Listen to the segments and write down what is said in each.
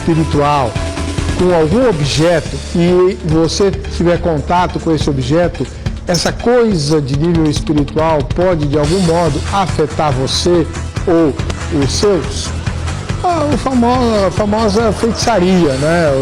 espiritual com algum objeto e você tiver contato com esse objeto, essa coisa de nível espiritual pode de algum modo afetar você ou os seus? A famosa feitiçaria, né?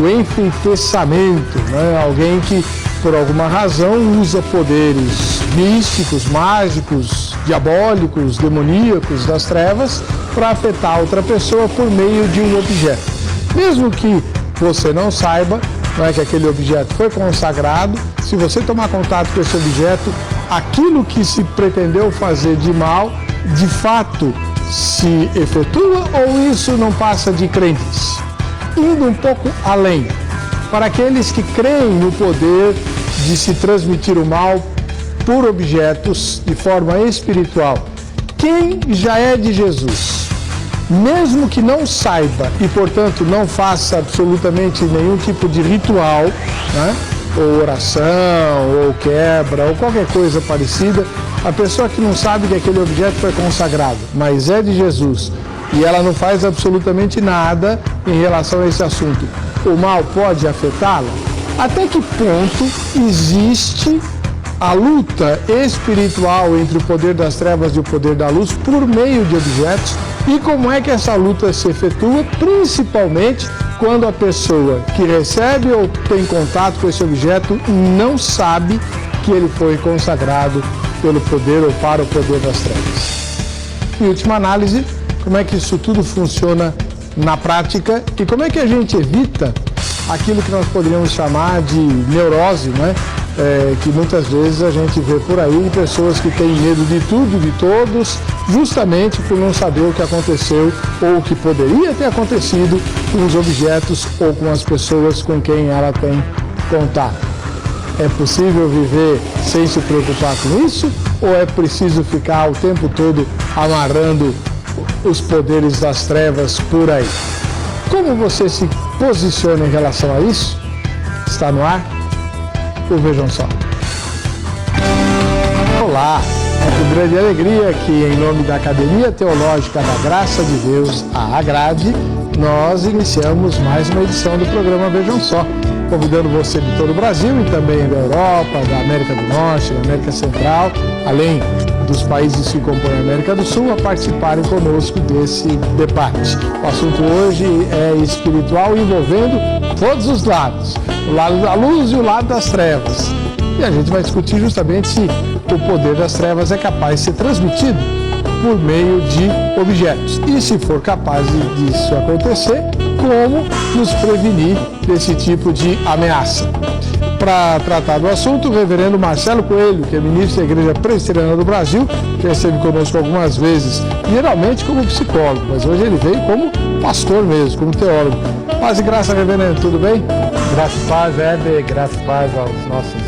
O enfeitiçamento, né? Alguém que por alguma razão usa poderes místicos, mágicos, diabólicos, demoníacos das trevas para afetar outra pessoa por meio de um objeto. Mesmo que você não saiba, não é que aquele objeto foi consagrado, se você tomar contato com esse objeto, aquilo que se pretendeu fazer de mal, de fato, se efetua ou isso não passa de crendice? Indo um pouco além, para aqueles que creem no poder de se transmitir o mal por objetos de forma espiritual, quem já é de Jesus, mesmo que não saiba e, portanto, não faça absolutamente nenhum tipo de ritual, né? Ou oração, ou quebra, ou qualquer coisa parecida, a pessoa que não sabe que aquele objeto foi consagrado, mas é de Jesus, e ela não faz absolutamente nada em relação a esse assunto, o mal pode afetá-la? Até que ponto existe a luta espiritual entre o poder das trevas e o poder da luz por meio de objetos? E como é que essa luta se efetua, principalmente quando a pessoa que recebe ou tem contato com esse objeto não sabe que ele foi consagrado pelo poder ou para o poder das trevas? Em última análise, como é que isso tudo funciona na prática e como é que a gente evita aquilo que nós poderíamos chamar de neurose, né? Que muitas vezes a gente vê por aí pessoas que têm medo de tudo, de todos, justamente por não saber o que aconteceu ou o que poderia ter acontecido com os objetos ou com as pessoas com quem ela tem contato. É possível viver sem se preocupar com isso ou é preciso ficar o tempo todo amarrando os poderes das trevas por aí? Como você se posiciona em relação a isso? Está no ar? Ou vejam só. Olá, é com grande alegria que, em nome da Academia Teológica da Graça de Deus, a AGRADE, nós iniciamos mais uma edição do programa Vejam Só, convidando você de todo o Brasil e também da Europa, da América do Norte, da América Central, além dos países que compõem a América do Sul, a participarem conosco desse debate. O assunto hoje é espiritual, envolvendo todos os lados, o lado da luz e o lado das trevas. E a gente vai discutir justamente se o poder das trevas é capaz de ser transmitido por meio de objetos. E se for capaz disso acontecer, como nos prevenir desse tipo de ameaça? Para tratar do assunto, o reverendo Marcelo Coelho, que é ministro da Igreja Presbiteriana do Brasil, que esteve conosco algumas vezes, geralmente como psicólogo, mas hoje ele veio como pastor mesmo, como teólogo. Paz e graça, reverendo, tudo bem? Graça e paz, Éder, graça e paz aos nossos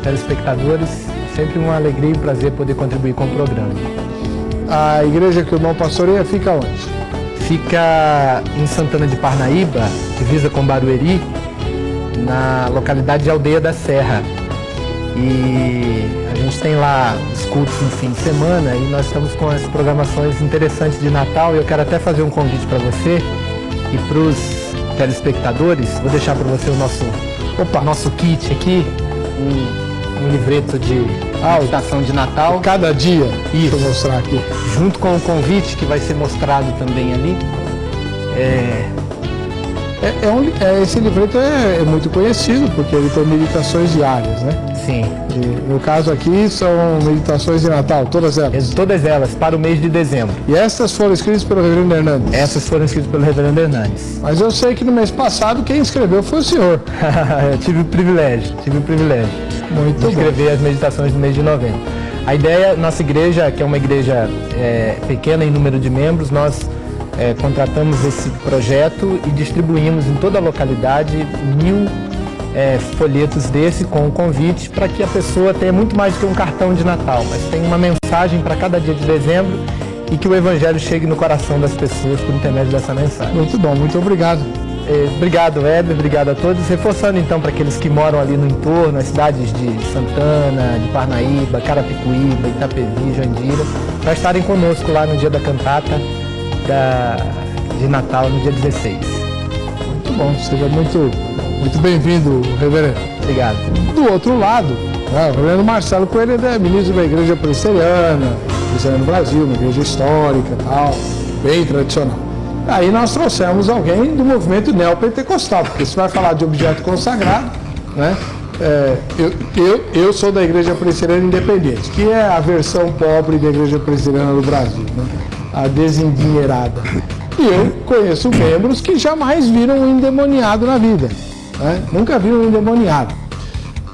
telespectadores. Sempre uma alegria e um prazer poder contribuir com o programa. A igreja que o irmão pastoreia fica onde? Fica em Santana de Parnaíba, divisa com Barueri, na localidade de Aldeia da Serra. E a gente tem lá os cultos no fim de semana e nós estamos com as programações interessantes de Natal. E eu quero até fazer um convite para você e para os telespectadores. Vou deixar para você o nosso kit aqui, um livreto de meditação de Natal. Cada dia, isso, vou mostrar aqui. Junto com o convite que vai ser mostrado também ali. Esse livreto é muito conhecido, porque ele tem meditações diárias, né? Sim. E no caso aqui são meditações de Natal, todas elas? Todas elas, para o mês de dezembro. E estas foram escritas pelo reverendo Hernandes? Essas foram escritas pelo reverendo Hernandes. Mas eu sei que no mês passado quem escreveu foi o senhor. Eu tive o privilégio. Muito de escrever as meditações do mês de novembro. A ideia, nossa igreja, que é uma igreja pequena em número de membros, nós contratamos esse projeto e distribuímos em toda a localidade 1000 folhetos desse com um convite para que a pessoa tenha muito mais do que um cartão de Natal, mas tenha uma mensagem para cada dia de dezembro e que o Evangelho chegue no coração das pessoas por intermédio dessa mensagem. Muito bom, muito obrigado. Obrigado, Éder, obrigado a todos. Reforçando então para aqueles que moram ali no entorno, as cidades de Santana, de Parnaíba, Carapicuíba, Itapevi, Jandira, para estarem conosco lá no dia da cantata de Natal, no dia 16. bom, seja muito bem-vindo, reverendo. Obrigado. Do outro lado, o reverendo Marcelo Coelho é ministro da Igreja Presbiteriana no Brasil, uma igreja histórica e tal, bem tradicional. Aí nós trouxemos alguém do movimento neopentecostal, porque se vai falar de objeto consagrado, né? Eu sou da Igreja Presbiteriana Independente, que é a versão pobre da Igreja Presbiteriana do Brasil, né? A desendinheirada. E eu conheço membros que jamais viram um endemoniado na vida, né? Nunca viram um endemoniado.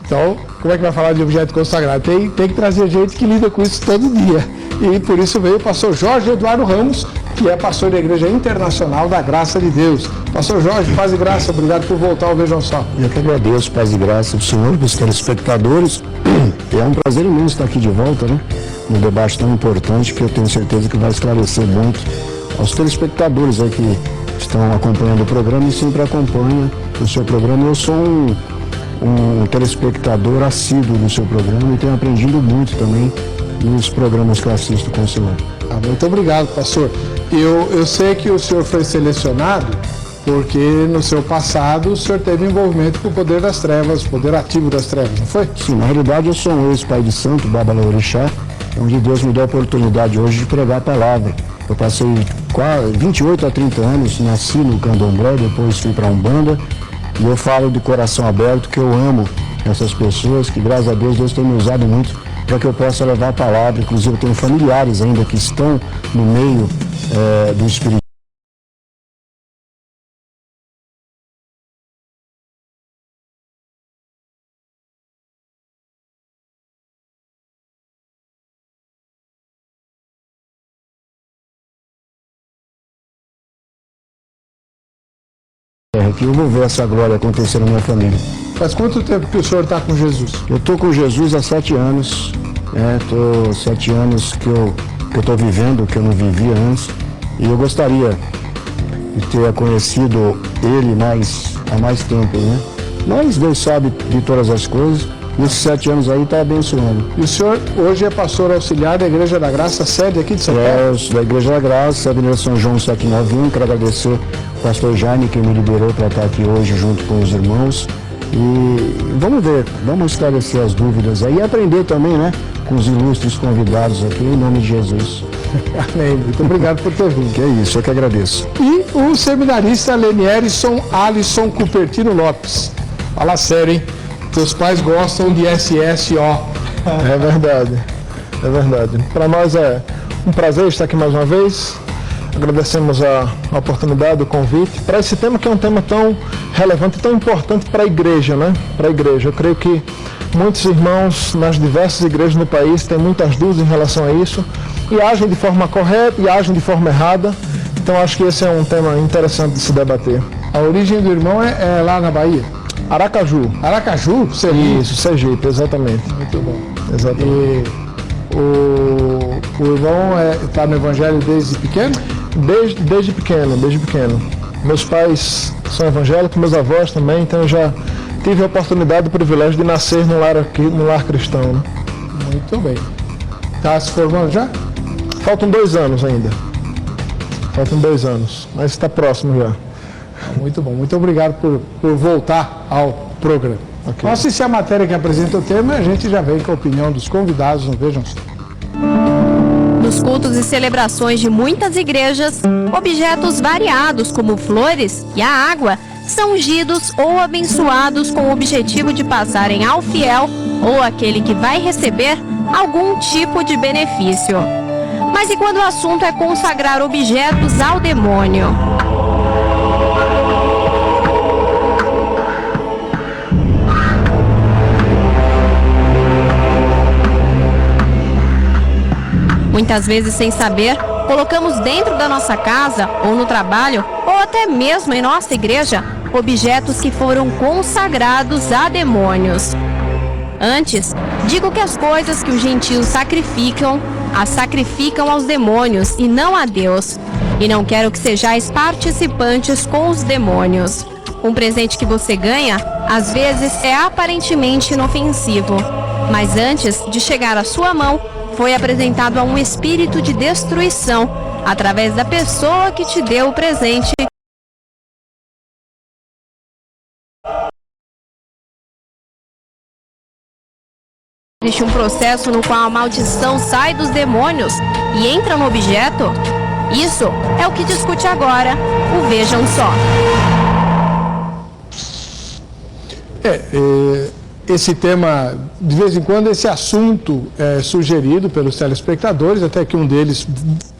Então, como é que vai falar de objeto consagrado? Tem que trazer gente que lida com isso todo dia. E por isso veio o pastor Jorge Eduardo Ramos, que é pastor da Igreja Internacional da Graça de Deus. Pastor Jorge, paz e graça, obrigado por voltar ao Vejam Só. Eu que agradeço, paz e graça do Senhor, dos telespectadores. É um prazer imenso estar aqui de volta, né? Um debate tão importante que eu tenho certeza que vai esclarecer muito aos telespectadores aí que estão acompanhando o programa e sempre acompanham o seu programa. Eu sou um telespectador assíduo do seu programa e tenho aprendido muito também nos programas que eu assisto com o senhor. Muito obrigado, pastor. Eu sei que o senhor foi selecionado porque no seu passado o senhor teve envolvimento com o poder das trevas, o poder ativo das trevas, não foi? Sim, na realidade eu sou um ex-pai de santo, Babalorixá, onde Deus me deu a oportunidade hoje de pregar a palavra. Eu passei 28 a 30 anos, nasci no Candomblé, depois fui para a Umbanda, e eu falo de coração aberto que eu amo essas pessoas, que graças a Deus tem me usado muito para que eu possa levar a palavra. Inclusive eu tenho familiares ainda que estão no meio do espiritismo. Que eu vou ver essa glória acontecer na minha família. Faz quanto tempo que o senhor está com Jesus? Eu estou com Jesus há 7 anos. Estou 7 anos que eu estou vivendo, que eu não vivia antes. E eu gostaria de ter conhecido ele há mais tempo, né? Mas Deus sabe de todas as coisas. Nesses 7 anos aí está abençoando. E o senhor hoje é pastor auxiliar da Igreja da Graça, sede aqui de São Paulo? Da Igreja da Graça, sede de São João 791. Quero agradecer o pastor Jaime que me liberou para estar aqui hoje junto com os irmãos. E vamos ver, vamos esclarecer as dúvidas aí e aprender também, né? Com os ilustres convidados aqui, em nome de Jesus. Amém. Muito obrigado por ter vindo. Que é isso, eu que agradeço. E o seminarista Lenierson Alisson Cupertino Lopes. Fala sério, hein? Teus pais gostam de SSO. É verdade, é verdade. Para nós é um prazer estar aqui mais uma vez. Agradecemos a oportunidade, o convite, para esse tema que é um tema tão relevante e tão importante para a igreja, né? Para a igreja. Eu creio que muitos irmãos nas diversas igrejas no país têm muitas dúvidas em relação a isso e agem de forma correta e agem de forma errada. Então acho que esse é um tema interessante de se debater. A origem do irmão é lá na Bahia? Aracaju. Aracaju? Sergipe? Isso, Sergipe, exatamente. Muito bom. Exatamente. E o irmão está no Evangelho desde pequeno? Desde pequeno. Meus pais são evangélicos, meus avós também, então eu já tive a oportunidade, o privilégio de nascer no lar cristão. Né? Muito bem. Está se formando já? Faltam 2 anos ainda. Mas está próximo já. Muito bom. Muito obrigado por voltar ao programa. Okay. Vamos assistir a matéria que apresenta o tema e a gente já vem com a opinião dos convidados no Vejam Só. Nos cultos e celebrações de muitas igrejas, objetos variados como flores e a água são ungidos ou abençoados com o objetivo de passarem ao fiel ou aquele que vai receber algum tipo de benefício. Mas e quando o assunto é consagrar objetos ao demônio? Muitas vezes, sem saber, colocamos dentro da nossa casa ou no trabalho, ou até mesmo em nossa igreja, objetos que foram consagrados a demônios. Antes, digo que as coisas que os gentios sacrificam, as sacrificam aos demônios e não a Deus. E não quero que sejais participantes com os demônios. Um presente que você ganha, às vezes, é aparentemente inofensivo. Mas antes de chegar à sua mão, foi apresentado a um espírito de destruição, através da pessoa que te deu o presente Existe um processo no qual a maldição sai dos demônios e entra no objeto? Isso é o que discute agora o Vejam Só. Esse tema, de vez em quando, esse assunto é sugerido pelos telespectadores, até que um deles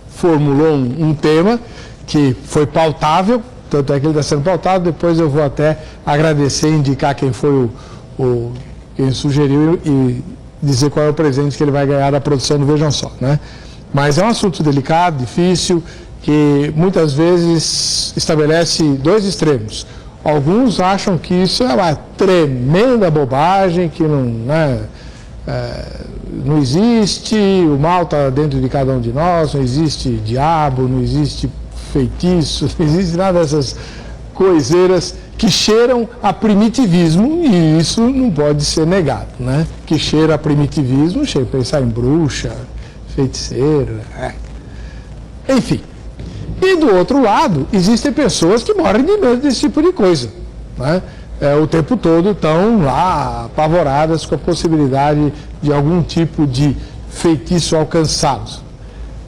formulou um tema que foi pautável, tanto é que ele está sendo pautado. Depois eu vou até agradecer e indicar quem foi quem sugeriu e dizer qual é o presente que ele vai ganhar da produção do Vejam Só, né? Mas é um assunto delicado, difícil, que muitas vezes estabelece dois extremos. Alguns acham que isso é uma tremenda bobagem, que não existe, o mal está dentro de cada um de nós, não existe diabo, não existe feitiço, não existe nada dessas coiseiras que cheiram a primitivismo, e isso não pode ser negado, né? Que cheira a primitivismo, cheira a pensar em bruxa, feiticeiro, enfim. E do outro lado, existem pessoas que morrem de medo desse tipo de coisa, né? O tempo todo estão lá apavoradas com a possibilidade de algum tipo de feitiço alcançado.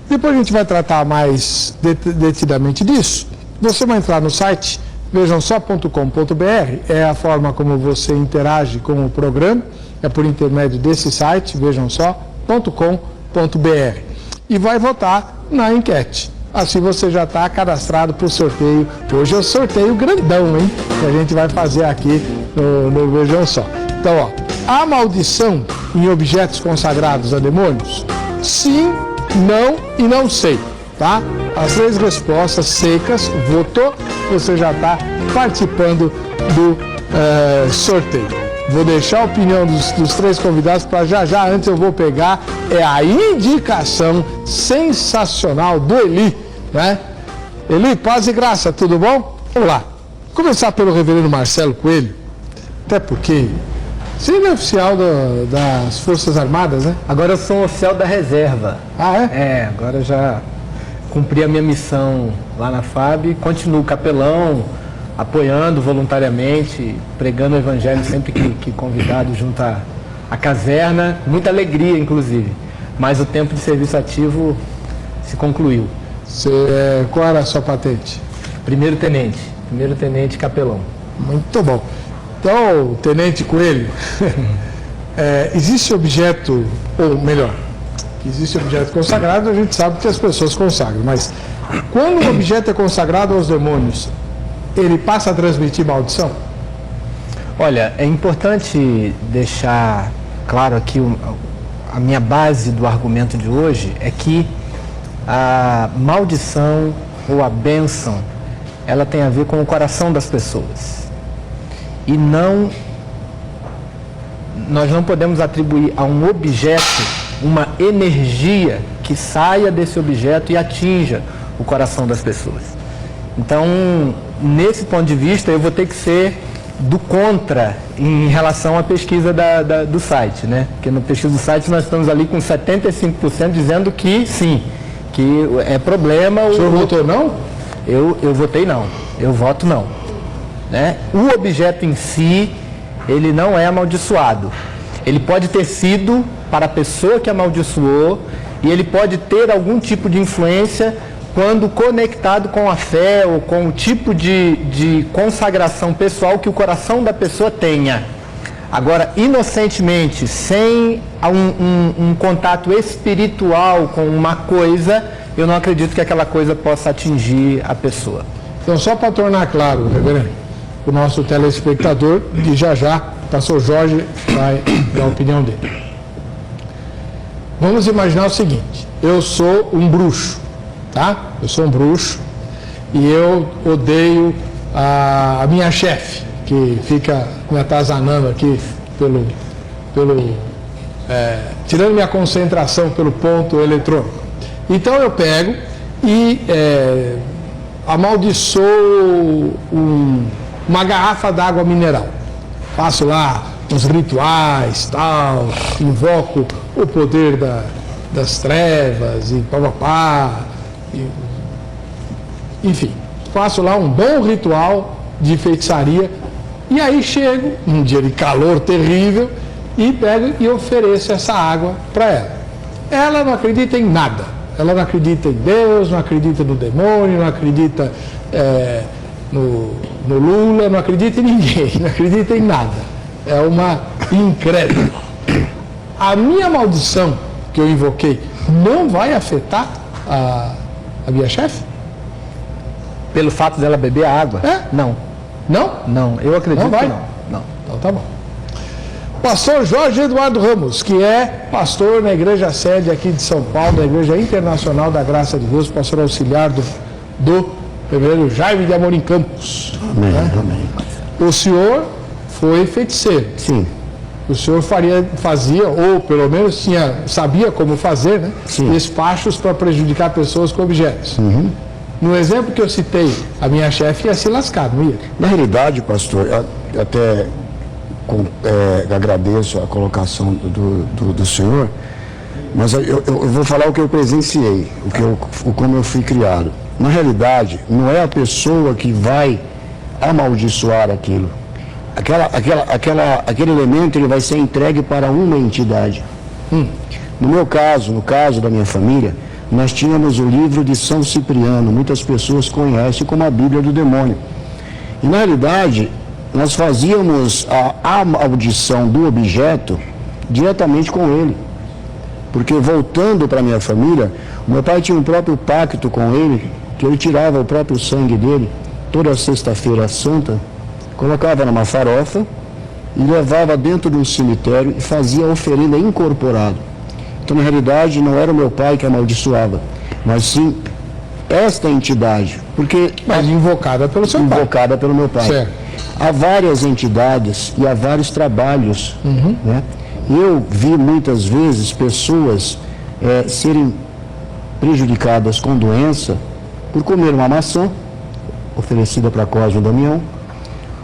Depois a gente vai tratar mais detidamente disso. Você vai entrar no site vejamsó.com.br, é a forma como você interage com o programa, é por intermédio desse site, vejamsó.com.br, e vai votar na enquete. Assim você já está cadastrado para o sorteio. Hoje é o sorteio grandão, hein? Que a gente vai fazer aqui no Vejam Só. Então, há maldição em objetos consagrados a demônios? Sim, não e não sei, tá? As 3 respostas secas, votou, você já está participando do sorteio. Vou deixar a opinião dos 3 convidados para já. Antes eu vou pegar a indicação sensacional do Eli, né? Eli, paz e graça, tudo bom? Vamos lá. Começar pelo reverendo Marcelo Coelho, até porque você é oficial das Forças Armadas, né? Agora eu sou um oficial da reserva. Ah, é? Agora já cumpri a minha missão lá na FAB, continuo capelão, apoiando voluntariamente, pregando o evangelho sempre que convidado junto à caserna, muita alegria inclusive, mas o tempo de serviço ativo se concluiu. Qual era a sua patente? Primeiro tenente capelão. Muito bom. Então, Tenente Coelho, existe objeto, ou melhor, existe objeto consagrado, a gente sabe que as pessoas consagram, mas quando o objeto é consagrado aos demônios, ele passa a transmitir maldição? Olha, é importante deixar claro aqui a minha base do argumento de hoje é que a maldição ou a bênção, ela tem a ver com o coração das pessoas. E nós não podemos atribuir a um objeto uma energia que saia desse objeto e atinja o coração das pessoas. Então, nesse ponto de vista, eu vou ter que ser do contra em relação à pesquisa do site, né? Porque na pesquisa do site nós estamos ali com 75% dizendo que sim, que é problema. O senhor votou não? Eu votei não, eu voto não, né? O objeto em si, ele não é amaldiçoado. Ele pode ter sido para a pessoa que amaldiçoou e ele pode ter algum tipo de influência quando conectado com a fé ou com o tipo de consagração pessoal que o coração da pessoa tenha. Agora, inocentemente, sem um contato espiritual com uma coisa, eu não acredito que aquela coisa possa atingir a pessoa. Então, só para tornar claro, reverendo, o nosso telespectador, que já o pastor Jorge vai dar a opinião dele. Vamos imaginar o seguinte: eu sou um bruxo, tá? Eu sou um bruxo e eu odeio a minha chefe, que fica me atazanando aqui tirando minha concentração pelo ponto eletrônico. Então eu pego e amaldiçoo uma garrafa d'água mineral. Faço lá uns rituais, tal, invoco o poder das trevas e papapá. Enfim, faço lá um bom ritual de feitiçaria. E aí chego, um dia de calor terrível, e pego e ofereço essa água para ela. Ela não acredita em nada. Ela não acredita em Deus, não acredita no demônio, não acredita no Lula, não acredita em ninguém, não acredita em nada. É uma incrédula. A minha maldição que eu invoquei não vai afetar a minha chefe? Pelo fato dela beber a água? Não. Não? Não, eu acredito Não vai? que não. Então tá bom. Pastor Jorge Eduardo Ramos, que é pastor na igreja sede aqui de São Paulo, da Igreja Internacional da Graça de Deus, pastor auxiliar do Reverendo Jaime de Amorim Campos. Amém, amém. O senhor foi feiticeiro. Sim. O senhor fazia, ou pelo menos sabia como fazer, né? Sim. Despachos para prejudicar pessoas com objetos. No exemplo que eu citei, a minha chefe ia se lascar, não ia? Na realidade, pastor, eu até agradeço a colocação do senhor, mas eu vou falar o que eu presenciei, como eu fui criado. Na realidade, não é a pessoa que vai amaldiçoar aquilo. Aquele elemento ele vai ser entregue para uma entidade. No meu caso, no caso da minha família, nós tínhamos o livro de São Cipriano, muitas pessoas conhecem como a Bíblia do Demônio. E na realidade, nós fazíamos a maldição do objeto diretamente com ele. Porque voltando para a minha família, o meu pai tinha um próprio pacto com ele, que ele tirava o próprio sangue dele, toda sexta-feira santa, colocava numa farofa e levava dentro de um cemitério e fazia a oferenda incorporado. Então, na realidade, não era o meu pai que amaldiçoava, mas sim esta entidade, porque... Mas invocada pelo seu pai. Invocada pelo meu pai. Certo. Há várias entidades e há vários trabalhos, né? Eu vi muitas vezes pessoas serem prejudicadas com doença por comer uma maçã oferecida para Cosme e Damião,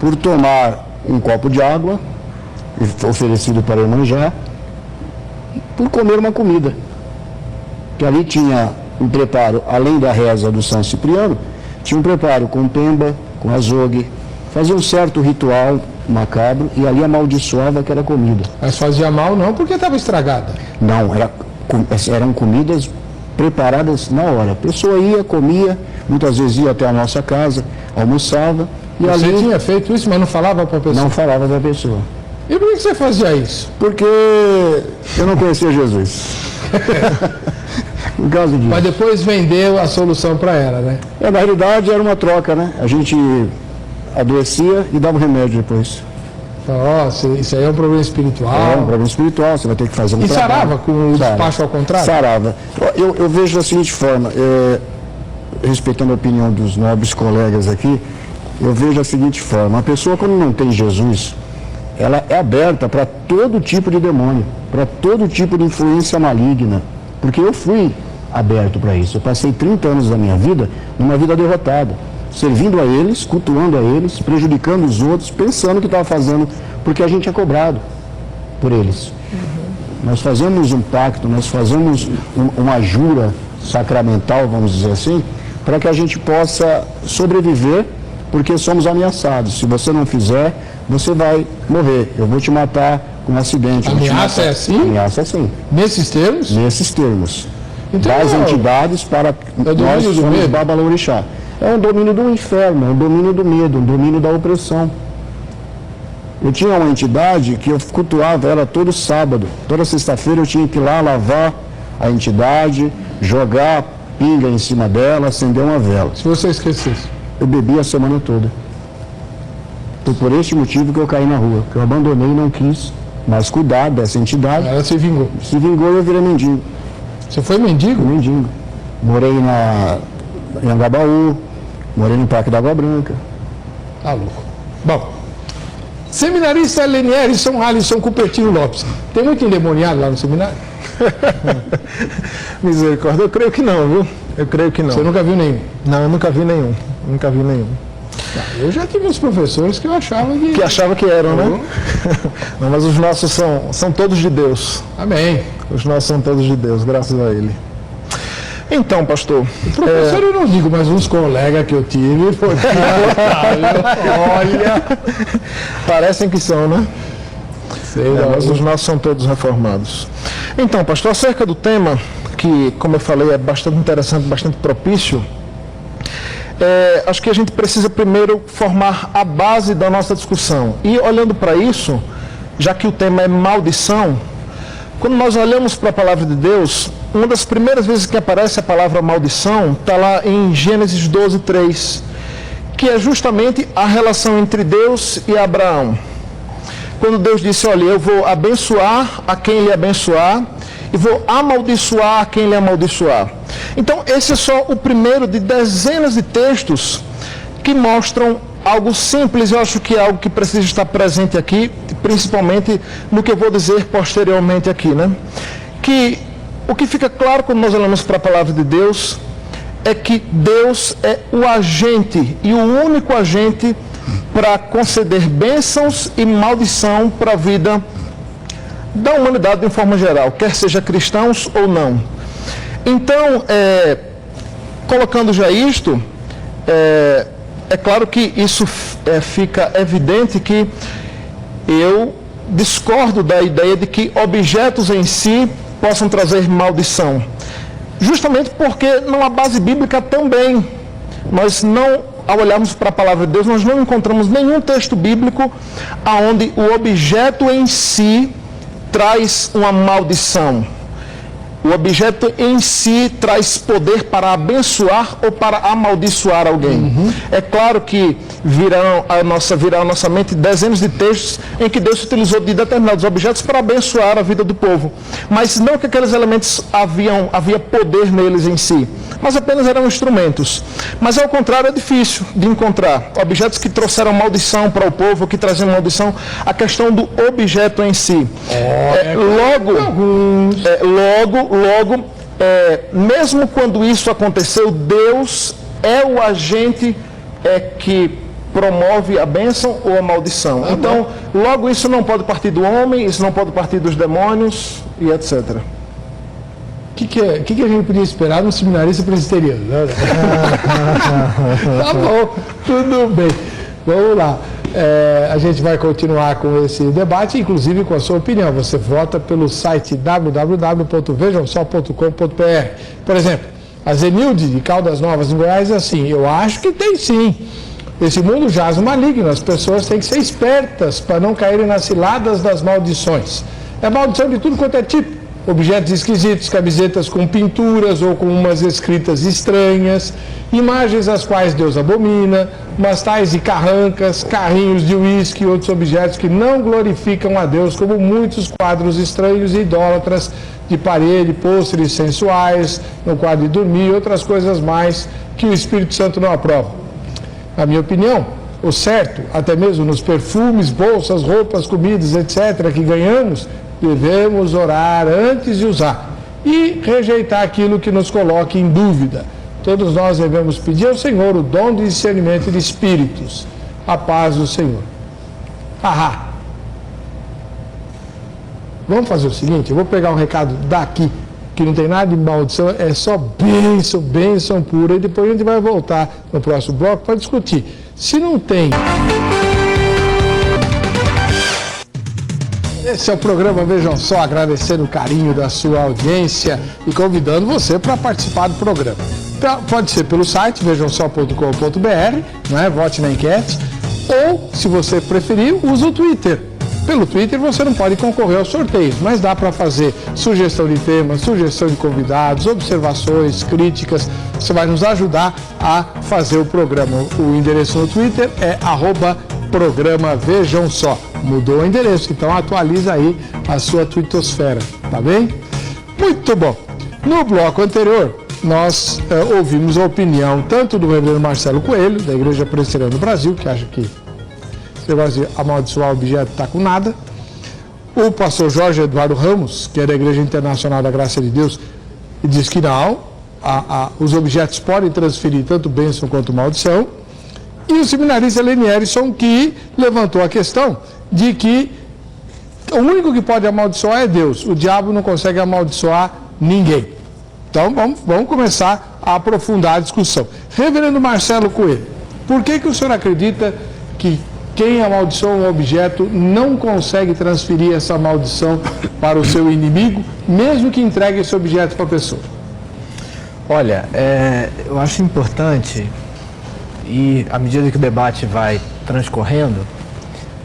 por tomar um copo de água oferecido para Iemanjá, por comer uma comida. Que ali tinha um preparo, além da reza do São Cipriano, tinha um preparo com pemba, com azogue, fazia um certo ritual macabro e ali amaldiçoava aquela comida. Mas fazia mal não porque estava estragada. Não, eram comidas preparadas na hora. A pessoa ia, comia, muitas vezes ia até a nossa casa, almoçava e Você ali... tinha feito isso, mas não falava para a pessoa? Não falava para a pessoa. E por que você fazia isso? Porque eu não conhecia Jesus. Por causa disso. Mas depois vendeu a solução para ela, né? Na realidade era uma troca, né? A gente adoecia e dava um remédio depois. Nossa, isso aí é um problema espiritual. É um problema espiritual, você vai ter que fazer um E trabalho. sarava com o despacho ao contrário? Sarava. Eu vejo da seguinte forma, respeitando a opinião dos nobres colegas aqui, eu vejo da seguinte forma, a pessoa quando não tem Jesus, ela é aberta para todo tipo de demônio, para todo tipo de influência maligna, porque eu fui aberto para isso. Eu passei 30 anos da minha vida numa vida derrotada, servindo a eles, cultuando a eles, prejudicando os outros, pensando que estava fazendo, porque a gente é cobrado por eles. Nós fazemos um pacto, nós fazemos uma jura sacramental, vamos dizer assim, para que a gente possa sobreviver, porque somos ameaçados. Se você não fizer, você vai morrer. Eu vou te matar com um acidente. Ameaça é assim? Ameaça é assim. Nesses termos? Nesses termos. Então, das entidades para nós do somos medo. Babalorixá. É um domínio do inferno, é um domínio do medo, um domínio da opressão. Eu tinha uma entidade que eu cultuava ela todo sábado. Toda sexta-feira eu tinha que ir lá lavar a entidade, jogar pinga em cima dela, acender uma vela. Se você esquecesse. Eu bebi a semana toda. Foi por este motivo que eu caí na rua, que eu abandonei e não quis mais cuidar dessa entidade. Ela se vingou. Se vingou e eu virei mendigo. Você foi mendigo? Mendigo. Morei em Angabaú, morei no Parque da Água Branca. Tá louco. Bom, seminarista Lenieri São Alisson Cupertino Lopes. Tem muito endemoniado lá no seminário? Misericórdia, eu creio que não, viu? Eu creio que não. Você nunca viu nenhum? Não, eu nunca vi nenhum. Nunca vi nenhum. Eu já tive uns professores que eu achava que... Que achava que eram, né? Não, mas os nossos são todos de Deus. Amém. Os nossos são todos de Deus, graças a Ele. Então, pastor... Professor eu não digo, mas uns colegas que eu tive... Olha... Parecem que são, né? Mas os nossos são todos reformados. Então, pastor, acerca do tema, que, como eu falei, é bastante interessante, bastante propício, acho que a gente precisa primeiro formar a base da nossa discussão. E olhando para isso, já que o tema é maldição, quando nós olhamos para a palavra de Deus, uma das primeiras vezes que aparece a palavra maldição está lá em Gênesis 12:3, que é justamente a relação entre Deus e Abraão. Quando Deus disse, olha, eu vou abençoar a quem lhe abençoar e vou amaldiçoar a quem lhe amaldiçoar. Então, esse é só o primeiro de dezenas de textos que mostram algo simples. Eu acho que é algo que precisa estar presente aqui, principalmente no que eu vou dizer posteriormente aqui, né? Que o que fica claro quando nós olhamos para a palavra de Deus é que Deus é o agente e o único agente para conceder bênçãos e maldição para a vida da humanidade de forma geral, quer seja cristãos ou não. Então, colocando já isto, é claro que isso fica evidente que eu discordo da ideia de que objetos em si possam trazer maldição. Justamente porque não há base bíblica também. Nós não, ao olharmos para a palavra de Deus, nós não encontramos nenhum texto bíblico onde o objeto em si traz uma maldição. O objeto em si traz poder para abençoar ou para amaldiçoar alguém. É claro que virão à nossa mente dezenas de textos em que Deus utilizou de determinados objetos para abençoar a vida do povo. Mas não que aqueles elementos havia poder neles em si, mas apenas eram instrumentos. Mas ao contrário, é difícil de encontrar objetos que trouxeram maldição para o povo, que traziam maldição, a questão do objeto em si. Logo, mesmo quando isso aconteceu, Deus é o agente que promove a bênção ou a maldição. Então, logo isso não pode partir do homem, isso não pode partir dos demônios e etc. O que a gente podia esperar no seminarista presbiteriano? Tá bom, tudo bem. Vamos lá. A gente vai continuar com esse debate, inclusive com a sua opinião. Você vota pelo site www.vejamsó.com.br. Por exemplo, a Zenilde de Caldas Novas, em Goiás, é assim: eu acho que tem sim. Esse mundo jaz no maligno, as pessoas têm que ser espertas para não caírem nas ciladas das maldições. É maldição de tudo quanto é tipo. Objetos esquisitos, camisetas com pinturas ou com umas escritas estranhas, imagens as quais Deus abomina, umas tais de carrancas, carrinhos de uísque e outros objetos que não glorificam a Deus, como muitos quadros estranhos e idólatras de parede, pôsteres sensuais, no quadro de dormir e outras coisas mais que o Espírito Santo não aprova. Na minha opinião, o certo, até mesmo nos perfumes, bolsas, roupas, comidas, etc., que ganhamos, devemos orar antes de usar e rejeitar aquilo que nos coloque em dúvida. Todos nós devemos pedir ao Senhor o dom de discernimento de espíritos. A paz do Senhor. Vamos fazer o seguinte, eu vou pegar um recado daqui, que não tem nada de maldição, é só bênção pura, e depois a gente vai voltar no próximo bloco para discutir. Se não tem... Esse é o programa Vejam Só, agradecendo o carinho da sua audiência e convidando você para participar do programa. Pode ser pelo site vejamsó.com.br, né? Vote na enquete, ou, se você preferir, use o Twitter. Pelo Twitter você não pode concorrer aos sorteios, mas dá para fazer sugestão de temas, sugestão de convidados, observações, críticas. Você vai nos ajudar a fazer o programa. O endereço no Twitter é @programa Vejam Só. Mudou o endereço, então atualiza aí a sua twittosfera, tá bem? Muito bom. No bloco anterior, nós ouvimos a opinião tanto do reverendo Marcelo Coelho, da Igreja Presbiteriana do Brasil, que acha que esse negócio de amaldiçoar o objeto está com nada. O pastor Jorge Eduardo Ramos, que é da Igreja Internacional da Graça de Deus, e diz que não, os objetos podem transferir tanto bênção quanto maldição. E o seminarista Leni Erison, que levantou a questão de que o único que pode amaldiçoar é Deus. O diabo não consegue amaldiçoar ninguém. Então vamos começar a aprofundar a discussão. Reverendo Marcelo Coelho, por que o senhor acredita que quem amaldiçoa um objeto não consegue transferir essa maldição para o seu inimigo, mesmo que entregue esse objeto para a pessoa. Olha, eu acho importante, e à medida que o debate vai transcorrendo,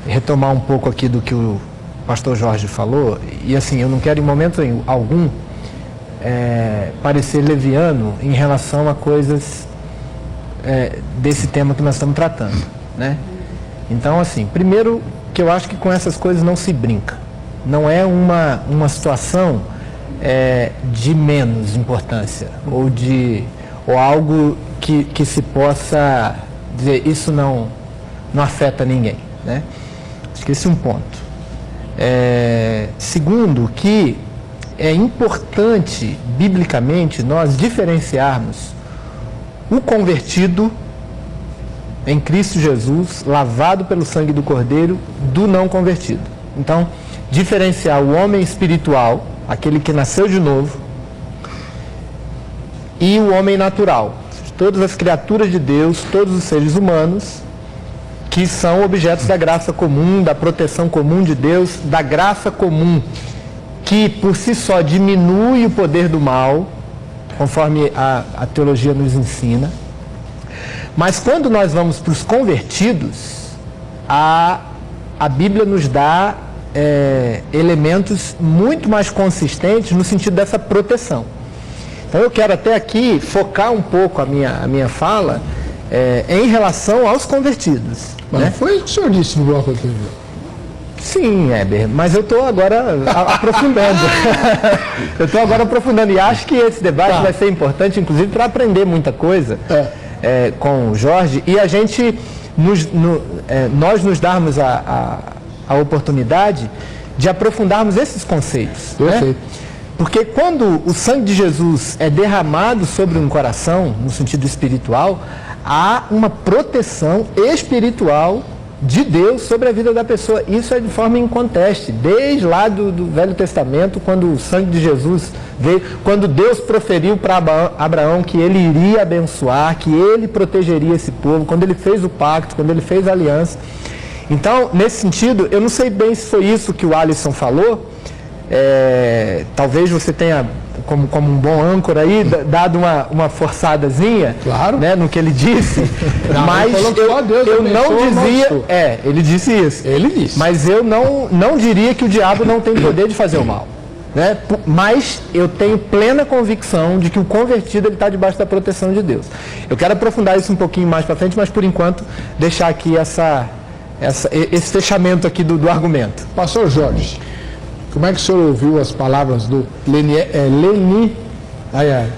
retomar um pouco aqui do que o pastor Jorge falou, e assim, eu não quero em momento algum parecer leviano em relação a coisas desse tema que nós estamos tratando, né? Então, assim, primeiro que eu acho que com essas coisas não se brinca, não é uma situação de menos importância, ou algo que se possa dizer, isso não afeta ninguém, né? Acho que esse é um ponto. Segundo, que é importante, biblicamente, nós diferenciarmos o convertido em Cristo Jesus, lavado pelo sangue do Cordeiro, do não convertido. Então, diferenciar o homem espiritual, aquele que nasceu de novo, e o homem natural, todas as criaturas de Deus, todos os seres humanos, que são objetos da graça comum, da proteção comum de Deus, da graça comum, que por si só diminui o poder do mal, conforme a teologia nos ensina. Mas quando nós vamos para os convertidos, a Bíblia nos dá elementos muito mais consistentes no sentido dessa proteção. Então eu quero até aqui focar um pouco a minha fala em relação aos convertidos. Mas né? foi o que o senhor disse no bloco anterior. Sim, Heber, mas eu estou agora aprofundando. Eu estou agora aprofundando e acho que esse debate vai ser importante, inclusive, para aprender muita coisa com o Jorge e a gente, nós nos darmos a oportunidade de aprofundarmos esses conceitos. Perfeito. Né? Porque quando o sangue de Jesus é derramado sobre um coração, no sentido espiritual, há uma proteção espiritual de Deus sobre a vida da pessoa. Isso é de forma inconteste. Desde lá do Velho Testamento, quando o sangue de Jesus veio, quando Deus proferiu para Abraão que ele iria abençoar, que ele protegeria esse povo, quando ele fez o pacto, quando ele fez a aliança. Então, nesse sentido, eu não sei bem se foi isso que o Alisson falou. Talvez você tenha, como um bom âncora aí, dado uma forçadazinha, claro, né, no que ele disse, mas eu não dizia, ele disse isso, ele disse, mas eu não diria que o diabo não tem poder de fazer o mal, né? Mas eu tenho plena convicção de que o convertido ele está debaixo da proteção de Deus. Eu quero aprofundar isso um pouquinho mais para frente, mas por enquanto deixar aqui esse fechamento aqui do argumento. Pastor Jorge, como é que o senhor ouviu as palavras do Leni?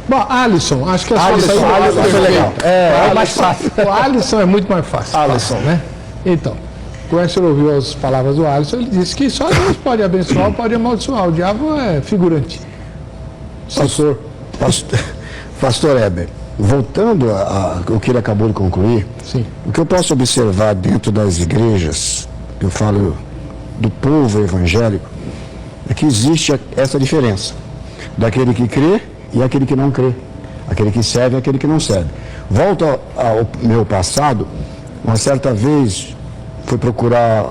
Bom, Alisson, acho que Alisson foi legal. É mais fácil. O Alisson é muito mais fácil. Alisson, né? Então, como é que o senhor ouviu as palavras do Alisson? Ele disse que só Deus pode abençoar, pode amaldiçoar. O diabo é figurante. Pastor Heber, voltando ao que ele acabou de concluir, sim, o que eu posso observar dentro das igrejas, eu falo do povo evangélico, é que existe essa diferença daquele que crê e aquele que não crê, aquele que serve e aquele que não serve. Volto ao meu passado. Uma certa vez fui procurar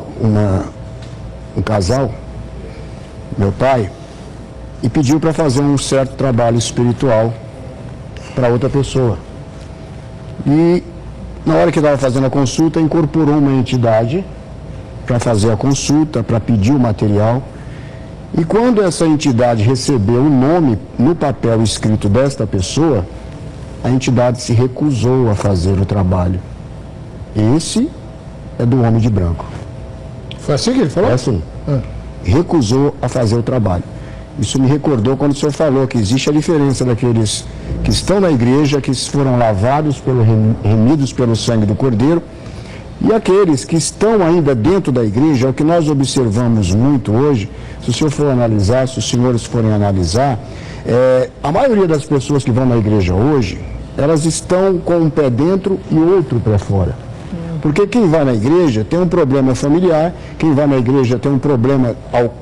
um casal, meu pai, e pediu para fazer um certo trabalho espiritual para outra pessoa. E na hora que estava fazendo a consulta, incorporou uma entidade para fazer a consulta, para pedir o material. E quando essa entidade recebeu o nome no papel escrito desta pessoa, a entidade se recusou a fazer o trabalho. Esse é do homem de branco. Foi assim que ele falou? É assim. Recusou a fazer o trabalho. Isso me recordou quando o senhor falou que existe a diferença daqueles que estão na igreja, que foram lavados, remidos pelo sangue do Cordeiro, e aqueles que estão ainda dentro da igreja. É o que nós observamos muito hoje. Se o senhor for analisar, se os senhores forem analisar, a maioria das pessoas que vão na igreja hoje, elas estão com um pé dentro e outro pé fora. Porque quem vai na igreja tem um problema familiar, quem vai na igreja tem um problema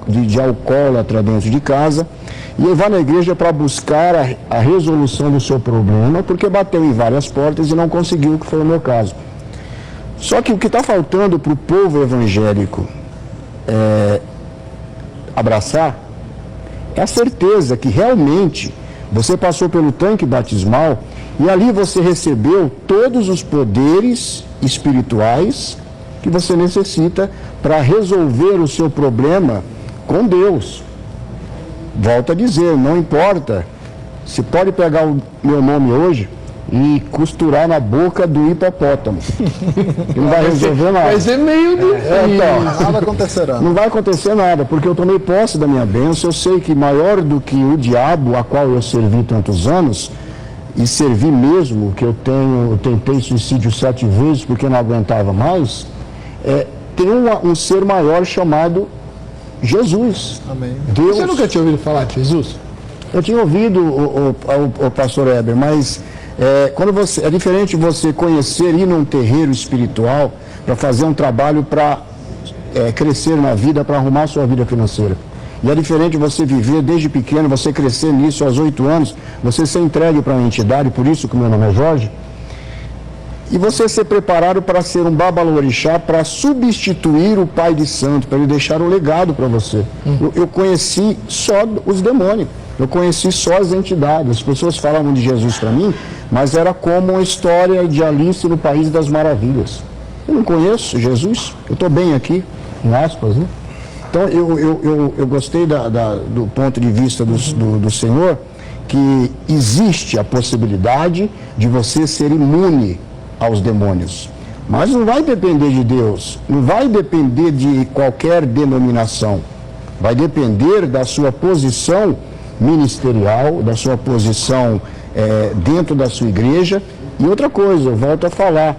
de alcoólatra dentro de casa, e ele vai na igreja para buscar a resolução do seu problema, porque bateu em várias portas e não conseguiu, que foi o meu caso. Só que o que está faltando para o povo evangélico abraçar é a certeza que realmente você passou pelo tanque batismal e ali você recebeu todos os poderes espirituais que você necessita para resolver o seu problema com Deus. Volto a dizer, não importa, você pode pegar o meu nome hoje e costurar na boca do hipopótamo. E não vai resolver nada. Vai ser meio difícil. Nada acontecerá. Não vai acontecer nada, porque eu tomei posse da minha bênção. Eu sei que maior do que o diabo, a qual eu servi tantos anos, e servi mesmo, que eu tentei suicídio 7 vezes porque não aguentava mais, tem um ser maior chamado Jesus. Amém. Deus. Você nunca tinha ouvido falar de Jesus? Eu tinha ouvido o pastor Heber, mas quando é diferente você conhecer, ir num terreiro espiritual para fazer um trabalho para crescer na vida, para arrumar a sua vida financeira. E é diferente você viver desde pequeno, você crescer nisso aos 8 anos, você ser entregue para uma entidade, por isso que o meu nome é Jorge, e você ser preparado para ser um babalorixá, para substituir o pai de santo, para ele deixar um legado para você. Eu conheci só os demônios, eu conheci só as entidades. As pessoas falavam de Jesus para mim, mas era como uma história de Alice no País das Maravilhas. Eu não conheço Jesus, eu estou bem aqui, em aspas, né? Então eu gostei do ponto de vista do Senhor, que existe a possibilidade de você ser imune aos demônios. Mas não vai depender de Deus, não vai depender de qualquer denominação, vai depender da sua posição ministerial, da sua posição dentro da sua igreja. E outra coisa, eu volto a falar,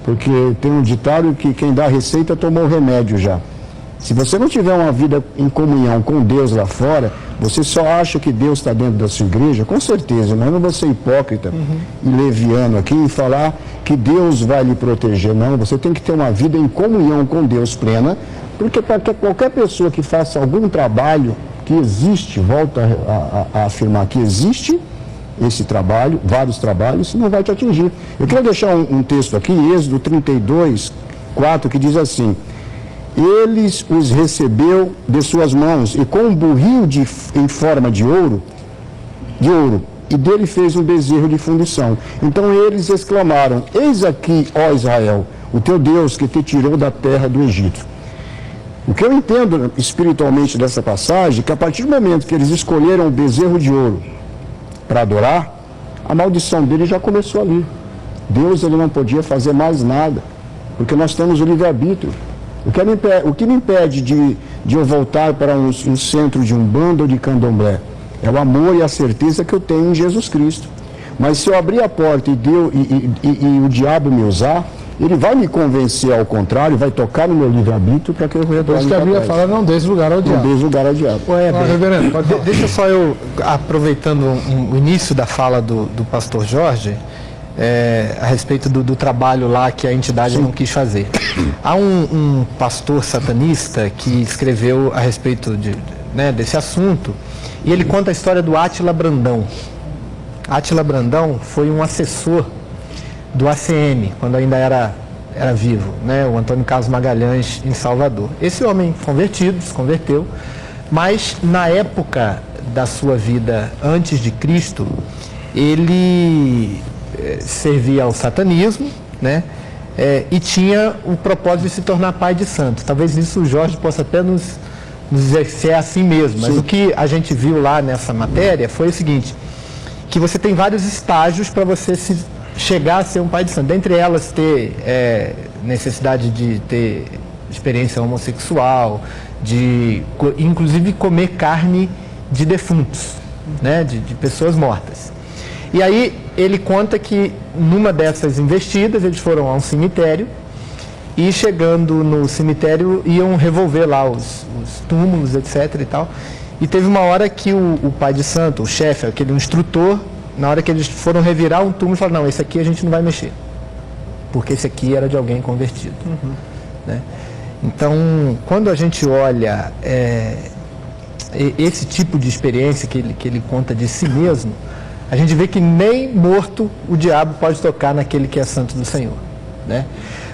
porque tem um ditado que quem dá receita tomou o remédio já. Se você não tiver uma vida em comunhão com Deus lá fora, você só acha que Deus está dentro da sua igreja, com certeza, mas não vou ser hipócrita e leviano aqui e falar que Deus vai lhe proteger, não. Você tem que ter uma vida em comunhão com Deus plena, porque para qualquer pessoa que faça algum trabalho que existe, volto a afirmar que existe esse trabalho, vários trabalhos, não vai te atingir. Eu quero deixar um texto aqui, Êxodo 32, 4, que diz assim: eles os recebeu de suas mãos e com um burril em forma de ouro, e dele fez um bezerro de fundição. Então eles exclamaram: eis aqui, ó Israel, o teu Deus que te tirou da terra do Egito. O que eu entendo espiritualmente dessa passagem é que a partir do momento que eles escolheram o bezerro de ouro para adorar, a maldição dele já começou ali. Deus ele não podia fazer mais nada, porque nós temos o livre-arbítrio. O que me impede de eu voltar para um centro de Umbanda ou de Candomblé é o amor e a certeza que eu tenho em Jesus Cristo. Mas se eu abrir a porta e o diabo me usar, ele vai me convencer ao contrário, vai tocar no meu livre-arbítrio para que eu retorne. Por isso que a Bíblia fala, não dê lugar ao diabo. Não dê lugar ao diabo. Reverendo, pode falar. Deixa só eu, aproveitando o início da fala do pastor Jorge, a respeito do trabalho lá que a entidade não quis fazer. Há um pastor satanista que escreveu a respeito desse assunto, e ele conta a história do Átila Brandão. Átila Brandão foi um assessor do ACM, quando ainda era vivo, o Antônio Carlos Magalhães, em Salvador. Esse homem convertido, se converteu, mas na época da sua vida antes de Cristo, ele servia ao satanismo, e tinha o propósito de se tornar pai de santo. Talvez isso o Jorge possa até nos dizer se é assim mesmo, mas o que a gente viu lá nessa matéria foi o seguinte, que você tem vários estágios para você chegar a ser um pai de santo. Dentre elas, ter necessidade de ter experiência homossexual, de inclusive comer carne de defuntos, de pessoas mortas. E aí ele conta que numa dessas investidas eles foram a um cemitério e chegando no cemitério iam revolver lá os túmulos, etc. e tal. E teve uma hora que o pai de santo, o chefe, aquele instrutor, na hora que eles foram revirar um túmulo, falaram: não, esse aqui a gente não vai mexer, porque esse aqui era de alguém convertido. Então, quando a gente olha esse tipo de experiência que ele conta de si mesmo, a gente vê que nem morto o diabo pode tocar naquele que é santo do Senhor.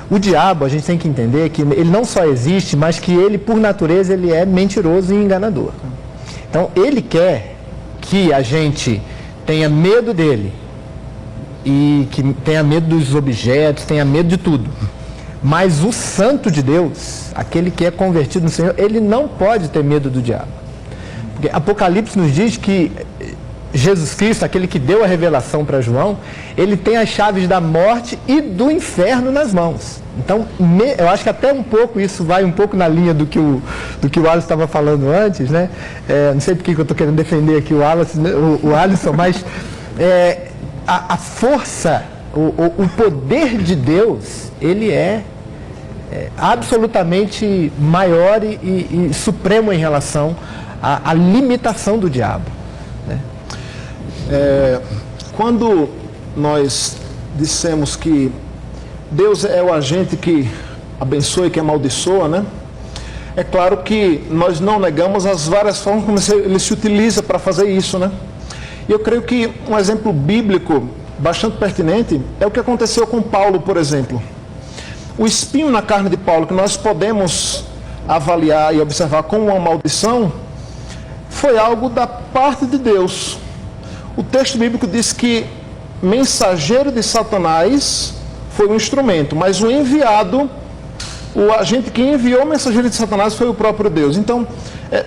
O diabo, a gente tem que entender que ele não só existe, mas que ele, por natureza, ele é mentiroso e enganador. Então, ele quer que a gente tenha medo dele e que tenha medo dos objetos, tenha medo de tudo. Mas o santo de Deus, aquele que é convertido no Senhor, ele não pode ter medo do diabo. Porque Apocalipse nos diz que Jesus Cristo, aquele que deu a revelação para João, ele tem as chaves da morte e do inferno nas mãos. Então, eu acho que até um pouco isso vai um pouco na linha do que o Alisson estava falando antes, né? Não sei porque que eu estou querendo defender aqui o Alisson, mas a força, o poder de Deus, ele é absolutamente maior e supremo em relação à limitação do diabo. Né? Quando nós dissemos que Deus é o agente que abençoa e que amaldiçoa, né? É claro que nós não negamos as várias formas como ele se utiliza para fazer isso, né? E eu creio que um exemplo bíblico bastante pertinente é o que aconteceu com Paulo, por exemplo. O espinho na carne de Paulo, que nós podemos avaliar e observar como uma maldição, foi algo da parte de Deus. O texto bíblico diz que mensageiro de Satanás foi um instrumento, mas o enviado, o agente que enviou o mensageiro de Satanás foi o próprio Deus. Então,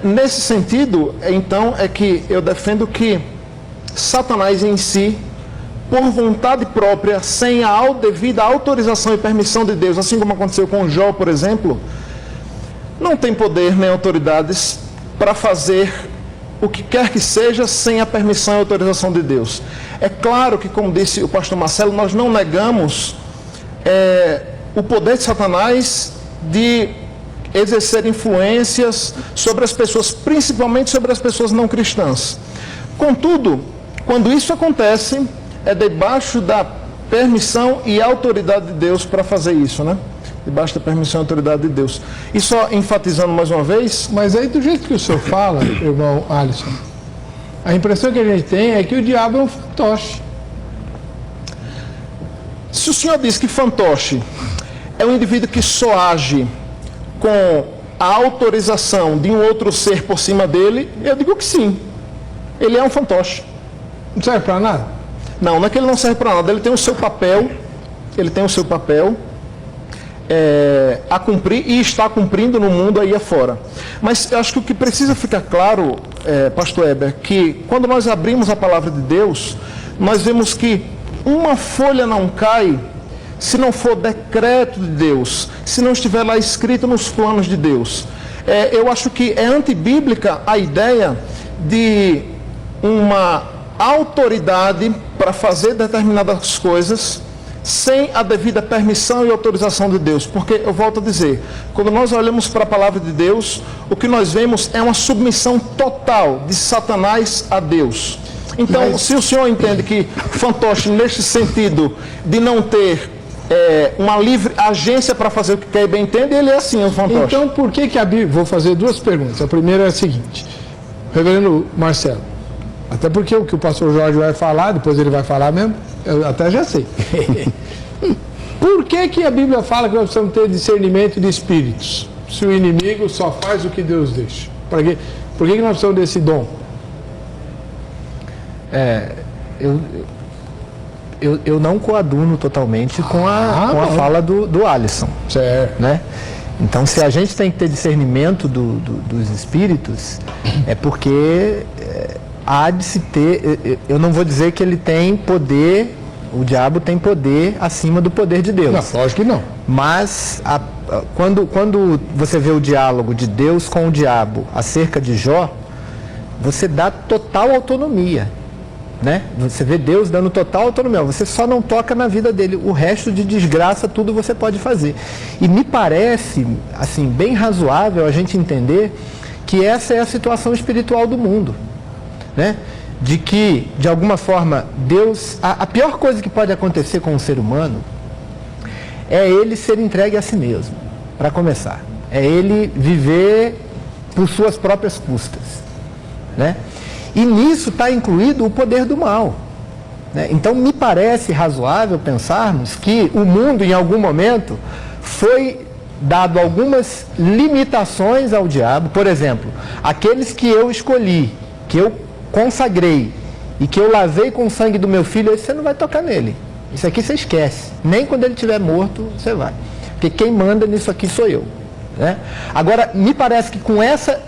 nesse sentido, é que eu defendo que Satanás em si, por vontade própria, sem a devida autorização e permissão de Deus, assim como aconteceu com Jó, por exemplo, não tem poder nem autoridades para fazer o que quer que seja sem a permissão e autorização de Deus. É claro que, como disse o pastor Marcelo, nós não negamos o poder de Satanás de exercer influências sobre as pessoas, principalmente sobre as pessoas não cristãs. Contudo, quando isso acontece, é debaixo da permissão e autoridade de Deus para fazer isso, né? Debaixo da permissão e autoridade de Deus. E só enfatizando mais uma vez... Mas aí, do jeito que o senhor fala, irmão Alisson, a impressão que a gente tem é que o diabo é um fantoche. Se o senhor diz que fantoche é um indivíduo que só age com a autorização de um outro ser por cima dele, eu digo que sim. Ele é um fantoche. Não serve para nada? Não é que ele não serve para nada. Ele tem o seu papel, a cumprir e está cumprindo no mundo aí afora. Mas eu acho que o que precisa ficar claro, pastor Heber, que quando nós abrimos a palavra de Deus, nós vemos que uma folha não cai se não for decreto de Deus, se não estiver lá escrito nos planos de Deus. Eu acho que é antibíblica a ideia de uma autoridade para fazer determinadas coisas sem a devida permissão e autorização de Deus. Porque, eu volto a dizer, quando nós olhamos para a palavra de Deus, o que nós vemos é uma submissão total de Satanás a Deus. Então, se o senhor entende que fantoche, neste sentido de não ter uma livre agência para fazer o que quer e bem entende, ele é assim, um fantoche. Então, por que a Bíblia... Vou fazer duas perguntas. A primeira é a seguinte, reverendo Marcelo, até porque o que o pastor Jorge vai falar, depois ele vai falar mesmo, eu até já sei. Por que a Bíblia fala que nós precisamos ter discernimento de espíritos, se o inimigo só faz o que Deus deixa? Por que nós precisamos desse dom? Eu não coaduno totalmente com a fala do Alisson. Certo. Né? Então, se a gente tem que ter discernimento dos espíritos, é porque há de se ter... Eu não vou dizer que ele tem poder, o diabo tem poder acima do poder de Deus. Não, lógico que não. Mas, quando você vê o diálogo de Deus com o diabo acerca de Jó, você dá total autonomia. Né? Você vê Deus dando total autonomia, você só não toca na vida dele, o resto de desgraça tudo você pode fazer. E me parece assim bem razoável a gente entender que essa é a situação espiritual do mundo, né? De que de alguma forma Deus, a pior coisa que pode acontecer com um ser humano é ele ser entregue a si mesmo, para começar, é ele viver por suas próprias custas, né? E nisso está incluído o poder do mal. Né? Então, me parece razoável pensarmos que o mundo, em algum momento, foi dado algumas limitações ao diabo. Por exemplo, aqueles que eu escolhi, que eu consagrei e que eu lavei com o sangue do meu filho, esse você não vai tocar nele. Isso aqui você esquece. Nem quando ele estiver morto, você vai. Porque quem manda nisso aqui sou eu. Né? Agora, me parece que com essa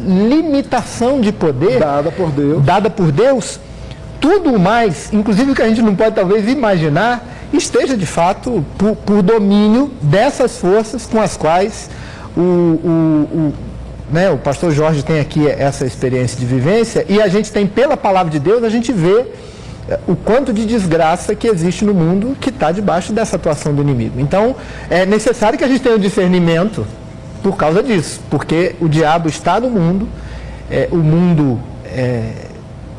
limitação de poder dada por Deus, tudo mais, inclusive o que a gente não pode talvez imaginar, esteja de fato por domínio dessas forças com as quais o pastor Jorge tem aqui essa experiência de vivência, e a gente tem, pela palavra de Deus, a gente vê o quanto de desgraça que existe no mundo que está debaixo dessa atuação do inimigo. Então, é necessário que a gente tenha um discernimento por causa disso, porque o diabo está no mundo,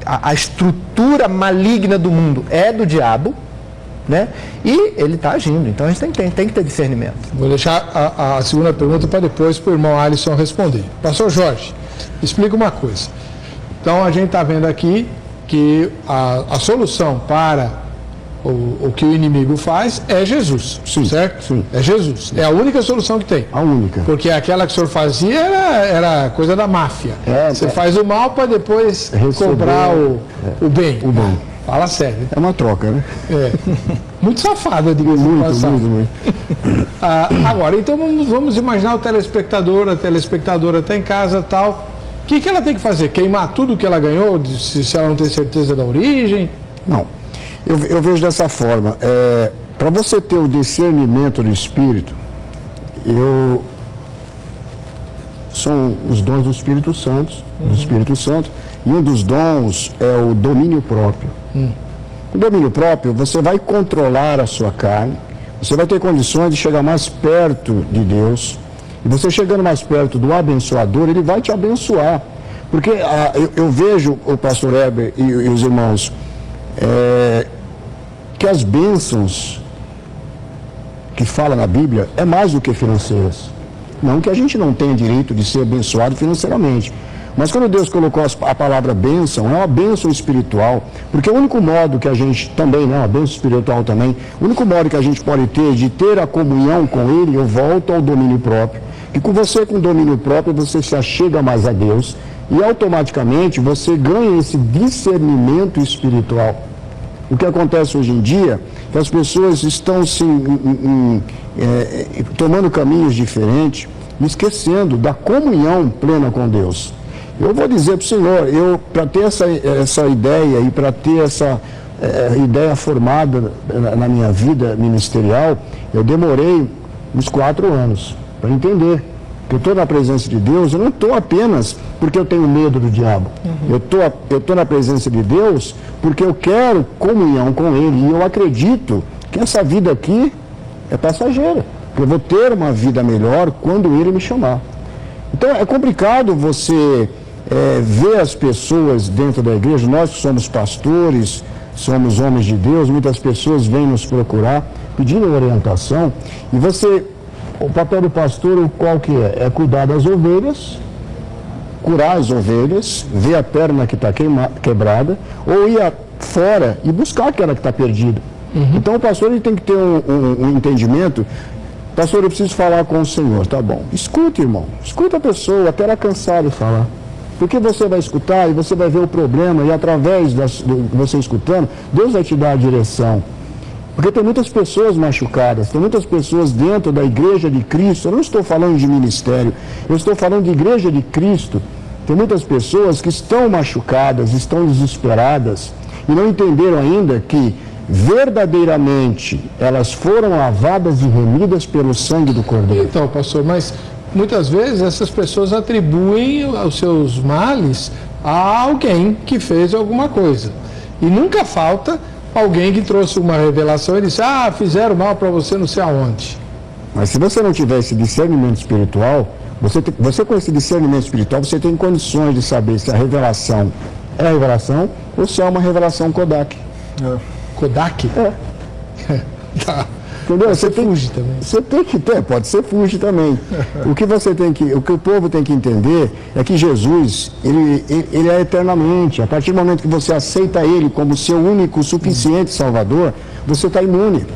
a estrutura maligna do mundo é do diabo, né? E ele está agindo, então a gente tem que ter discernimento. Vou deixar a segunda pergunta para depois, para o irmão Alisson responder. Pastor Jorge, explica uma coisa. Então a gente está vendo aqui que a solução para o que o inimigo faz é Jesus, sim, certo? Sim. É Jesus. É a única solução que tem. A única. Porque aquela que o senhor fazia era coisa da máfia. Você faz o mal para depois cobrar o bem. O bem. Fala sério. É uma troca, né? Muito safado, diga-se de passagem. Muito. Agora, então vamos imaginar o telespectador, a telespectadora está em casa e tal. O que ela tem que fazer? Queimar tudo que ela ganhou, se ela não tem certeza da origem? Não. Eu vejo dessa forma. Para você ter o discernimento do Espírito, são os dons do Espírito Santo, e um dos dons é o domínio próprio. O domínio próprio, você vai controlar a sua carne, você vai ter condições de chegar mais perto de Deus, e você chegando mais perto do abençoador, ele vai te abençoar. Porque eu vejo o pastor Heber e os irmãos, que as bênçãos que fala na Bíblia é mais do que financeiras. Não que a gente não tenha direito de ser abençoado financeiramente, mas quando Deus colocou a palavra bênção, é uma bênção espiritual, porque o único modo que a gente também, né, uma bênção espiritual também, o único modo que a gente pode ter de ter a comunhão com Ele, eu volto ao domínio próprio, e com você, com domínio próprio, você se achega mais a Deus, e automaticamente você ganha esse discernimento espiritual. O que acontece hoje em dia, que as pessoas estão tomando caminhos diferentes, esquecendo da comunhão plena com Deus. Eu vou dizer para o Senhor, para ter essa ideia e para ter essa ideia formada na minha vida ministerial, eu demorei uns 4 anos para entender que eu estou na presença de Deus. Eu não estou apenas porque eu tenho medo do diabo. Eu estou na presença de Deus porque eu quero comunhão com Ele, e eu acredito que essa vida aqui é passageira. Eu vou ter uma vida melhor quando Ele me chamar. Então é complicado você ver as pessoas dentro da igreja. Nós que somos pastores, somos homens de Deus, muitas pessoas vêm nos procurar pedindo orientação, e o papel do pastor, qual que é? É cuidar das ovelhas, curar as ovelhas, ver a perna que está quebrada, ou ir fora e buscar aquela que está perdida. Então o pastor ele tem que ter um entendimento. Pastor, eu preciso falar com o Senhor. Tá bom. Escuta, irmão. Escuta a pessoa até ela cansar de falar. Porque você vai escutar e você vai ver o problema, e através de você escutando, Deus vai te dar a direção. Porque tem muitas pessoas machucadas, tem muitas pessoas dentro da igreja de Cristo. Eu não estou falando de ministério, eu estou falando de igreja de Cristo. Tem muitas pessoas que estão machucadas, estão desesperadas e não entenderam ainda que verdadeiramente elas foram lavadas e remidas pelo sangue do Cordeiro. Então, pastor, mas muitas vezes essas pessoas atribuem os seus males a alguém que fez alguma coisa. E nunca falta alguém que trouxe uma revelação e disse: fizeram mal para você não sei aonde. Mas se você não tiver esse discernimento espiritual, você com esse discernimento espiritual, você tem condições de saber se a revelação é a revelação ou se é uma revelação Kodak. Kodak? Tá. Entendeu? Você fuge também. Você tem que ter, pode ser fuge também. O que o povo tem que entender é que Jesus, ele é eternamente. A partir do momento que você aceita Ele como seu único, suficiente Salvador, você está imune.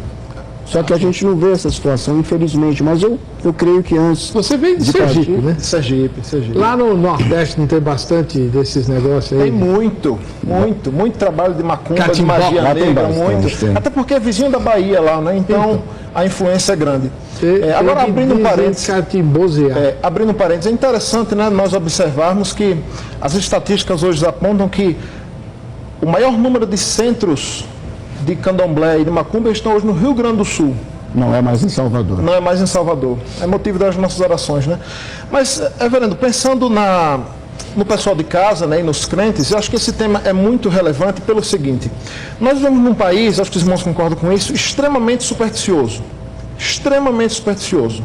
Só que a gente não vê essa situação, infelizmente. Mas eu creio que antes... Você vem de Sergipe, né? Sergipe. Lá no Nordeste não tem bastante desses negócios aí? Tem muito trabalho de macumba, Catimbó, de magia lá tem negra, bastante, muito. tem. Até porque é vizinho da Bahia lá, né? Então a influência é grande. Agora, abrindo um parênteses, é interessante, né, nós observarmos que as estatísticas hoje apontam que o maior número de centros de candomblé e de macumba estão hoje no Rio Grande do Sul. Não é mais em Salvador. Não é mais em Salvador. É motivo das nossas orações, né? Mas, reverendo, pensando no pessoal de casa, né, e nos crentes, eu acho que esse tema é muito relevante pelo seguinte: nós vivemos num país, acho que os irmãos concordam com isso, extremamente supersticioso. Extremamente supersticioso.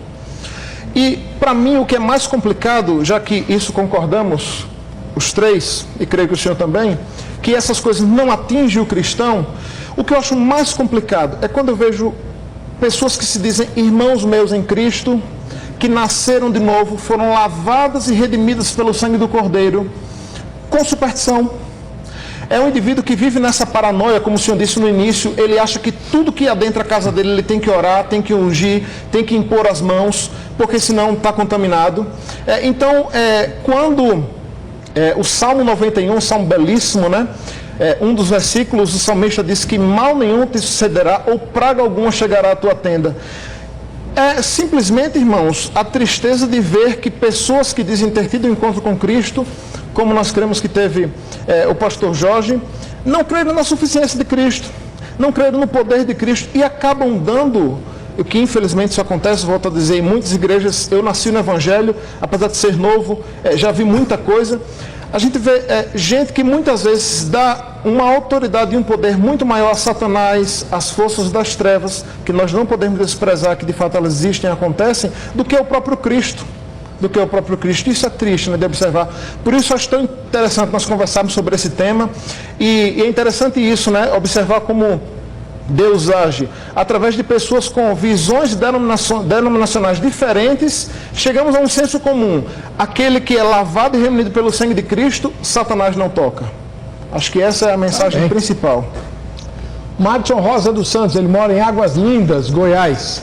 E, para mim, o que é mais complicado, já que isso concordamos, os três, e creio que o senhor também, que essas coisas não atingem o cristão, o que eu acho mais complicado é quando eu vejo pessoas que se dizem irmãos meus em Cristo, que nasceram de novo, foram lavadas e redimidas pelo sangue do Cordeiro, com superstição. É um indivíduo que vive nessa paranoia, como o senhor disse no início, ele acha que tudo que adentra a casa dele, ele tem que orar, tem que ungir, tem que impor as mãos, porque senão está contaminado. Quando o Salmo 91, um salmo belíssimo, né? Um dos versículos, o salmista diz que mal nenhum te sucederá ou praga alguma chegará à tua tenda. É simplesmente, irmãos, a tristeza de ver que pessoas que dizem ter tido um encontro com Cristo, como nós cremos que teve o pastor Jorge, não creram na suficiência de Cristo, não creram no poder de Cristo e acabam dando, o que infelizmente isso acontece, volto a dizer, em muitas igrejas. Eu nasci no Evangelho, apesar de ser novo, já vi muita coisa. A gente vê gente que muitas vezes dá uma autoridade e um poder muito maior a Satanás, às forças das trevas, que nós não podemos desprezar, que de fato elas existem e acontecem, do que o próprio Cristo. Isso é triste, né, de observar. Por isso acho tão interessante nós conversarmos sobre esse tema. E é interessante isso, né, observar como Deus age através de pessoas com visões denominacionais diferentes. Chegamos a um senso comum: aquele que é lavado e reminido pelo sangue de Cristo, Satanás não toca. Acho que essa é a mensagem principal. Madison Rosa dos Santos, ele mora em Águas Lindas, Goiás.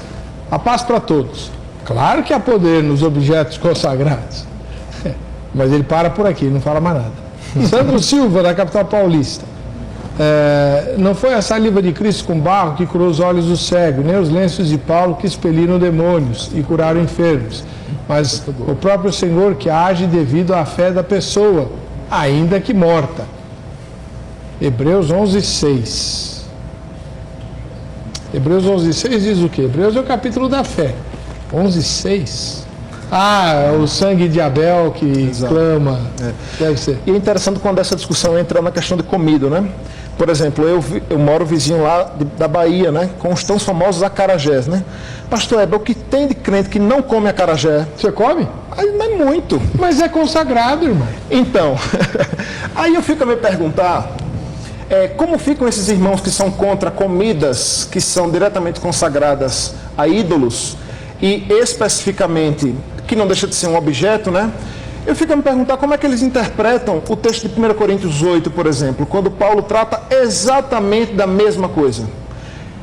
A paz para todos. Claro que há poder nos objetos consagrados, mas ele para por aqui, não fala mais nada. Sandro Silva, da capital paulista. Não foi a saliva de Cristo com barro que curou os olhos do cego, nem os lenços de Paulo que expeliram demônios e curaram enfermos, mas o próprio Senhor que age devido à fé da pessoa, ainda que morta. Hebreus 11:6. Hebreus 11:6 diz o quê? Hebreus é o capítulo da fé. 11:6. O sangue de Abel que clama. Deve ser. E é interessante quando essa discussão entra na questão de comida, né? Por exemplo, eu moro vizinho lá da Bahia, né? Com os tão famosos acarajés, né? Pastor Heber, o que tem de crente que não come acarajé? Você come? Não é muito. Mas é consagrado, irmão. Então, aí eu fico a me perguntar, como ficam esses irmãos que são contra comidas que são diretamente consagradas a ídolos e especificamente, que não deixa de ser um objeto, né? Eu fico a me perguntar como é que eles interpretam o texto de 1 Coríntios 8, por exemplo, quando Paulo trata exatamente da mesma coisa.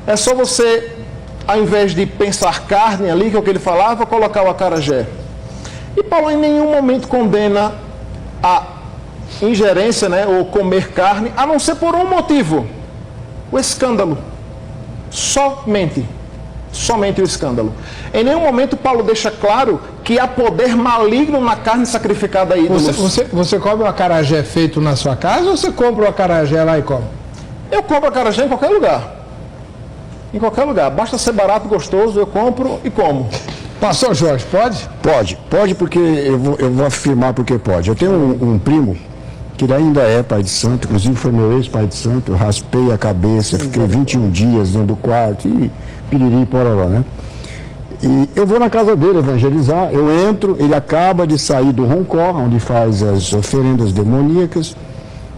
É só você, ao invés de pensar carne ali, que é o que ele falava, colocar o acarajé. E Paulo em nenhum momento condena a ingerência, né, ou comer carne, a não ser por um motivo: o escândalo. Somente o escândalo. Em nenhum momento Paulo deixa claro que há poder maligno na carne sacrificada a ídolos. Você come o acarajé feito na sua casa ou você compra o acarajé lá e come? Eu compro acarajé em qualquer lugar. Em qualquer lugar. Basta ser barato, gostoso, eu compro e como. Pastor Jorge, pode? Pode porque eu vou afirmar porque pode. Eu tenho um primo que ele ainda é pai de santo, inclusive foi meu ex-pai de santo. Eu raspei a cabeça, fiquei 21 dias dentro do quarto e piriri e pororó, né? E eu vou na casa dele evangelizar, eu entro, ele acaba de sair do Roncó, onde faz as oferendas demoníacas,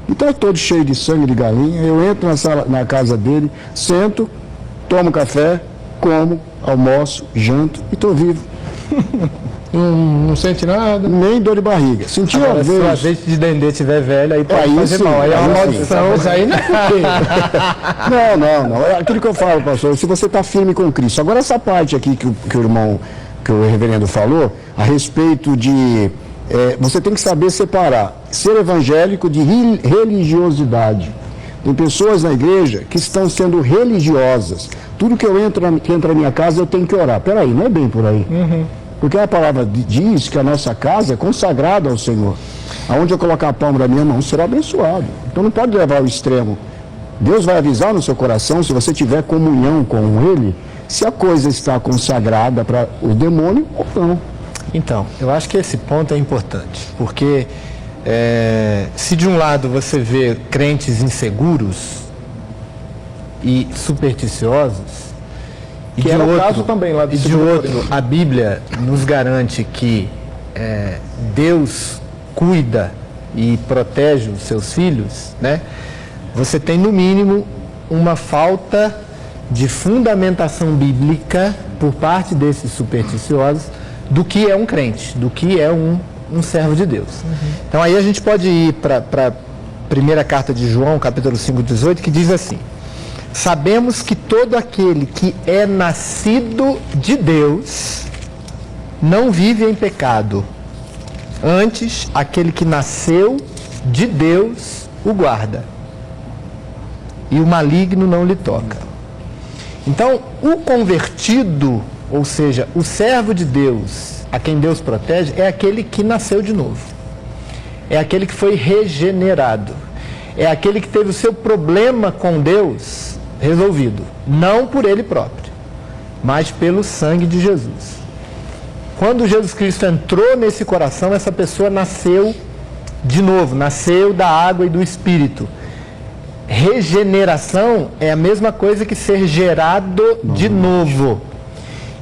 então todo cheio de sangue de galinha. Eu entro na casa dele, sento, tomo café, como, almoço, janto e estou vivo. Não sente nada. Nem dor de barriga. Sentiu Agora, às se o vezes. azeite de dendê estiver velho, aí pode Aí fazer sim, mal. Aí é uma aí sim. maldição. Mas aí não é porque. Não. É aquilo que eu falo, pastor. Se você está firme com Cristo. Agora, essa parte aqui que o reverendo falou, a respeito de. Você tem que saber separar ser evangélico de religiosidade. Tem pessoas na igreja que estão sendo religiosas. Tudo que entra na minha casa eu tenho que orar. Peraí, não é bem por aí. Porque a palavra diz que a nossa casa é consagrada ao Senhor. Aonde eu colocar a palma da minha mão será abençoado. Então não pode levar ao extremo. Deus vai avisar no seu coração, se você tiver comunhão com Ele, se a coisa está consagrada para o demônio ou não. Então, eu acho que esse ponto é importante, porque se de um lado você vê crentes inseguros e supersticiosos, e Que de era o outro, caso também lá de e de 2 outro, Coríntios. a Bíblia nos garante que Deus cuida e protege os seus filhos, né? Você tem no mínimo uma falta de fundamentação bíblica por parte desses supersticiosos do que é um crente, do que é um servo de Deus. Então aí a gente pode ir para a primeira carta de João, capítulo 5, 18, que diz assim: sabemos que todo aquele que é nascido de Deus não vive em pecado. Antes, aquele que nasceu de Deus o guarda, e o maligno não lhe toca. Então, o convertido, ou seja, o servo de Deus, a quem Deus protege, é aquele que nasceu de novo. É aquele que foi regenerado. É aquele que teve o seu problema com Deus resolvido. Não por ele próprio, mas pelo sangue de Jesus. Quando Jesus Cristo entrou nesse coração, essa pessoa nasceu de novo, nasceu da água e do Espírito. Regeneração é a mesma coisa que ser gerado de novo.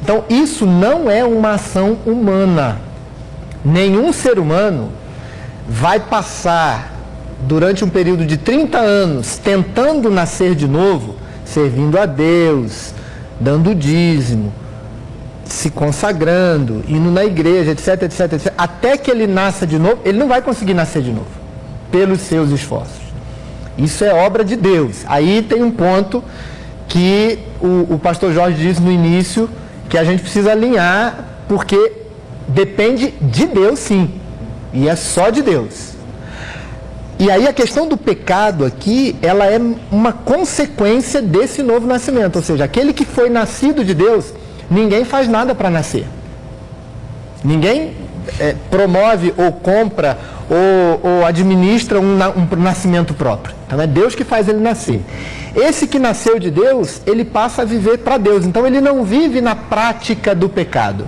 Então, isso não é uma ação humana. Nenhum ser humano vai passar durante um período de 30 anos tentando nascer de novo, servindo a Deus, dando dízimo, se consagrando, indo na igreja, etc, etc, etc. Até que ele nasça de novo, ele não vai conseguir nascer de novo, pelos seus esforços. Isso é obra de Deus. Aí tem um ponto que o pastor Jorge disse no início, que a gente precisa alinhar, porque depende de Deus, sim. E é só de Deus. E aí a questão do pecado aqui, ela é uma consequência desse novo nascimento. Ou seja, aquele que foi nascido de Deus, ninguém faz nada para nascer. Ninguém promove ou compra ou administra um nascimento próprio. Então é Deus que faz ele nascer. Esse que nasceu de Deus, ele passa a viver para Deus. Então ele não vive na prática do pecado.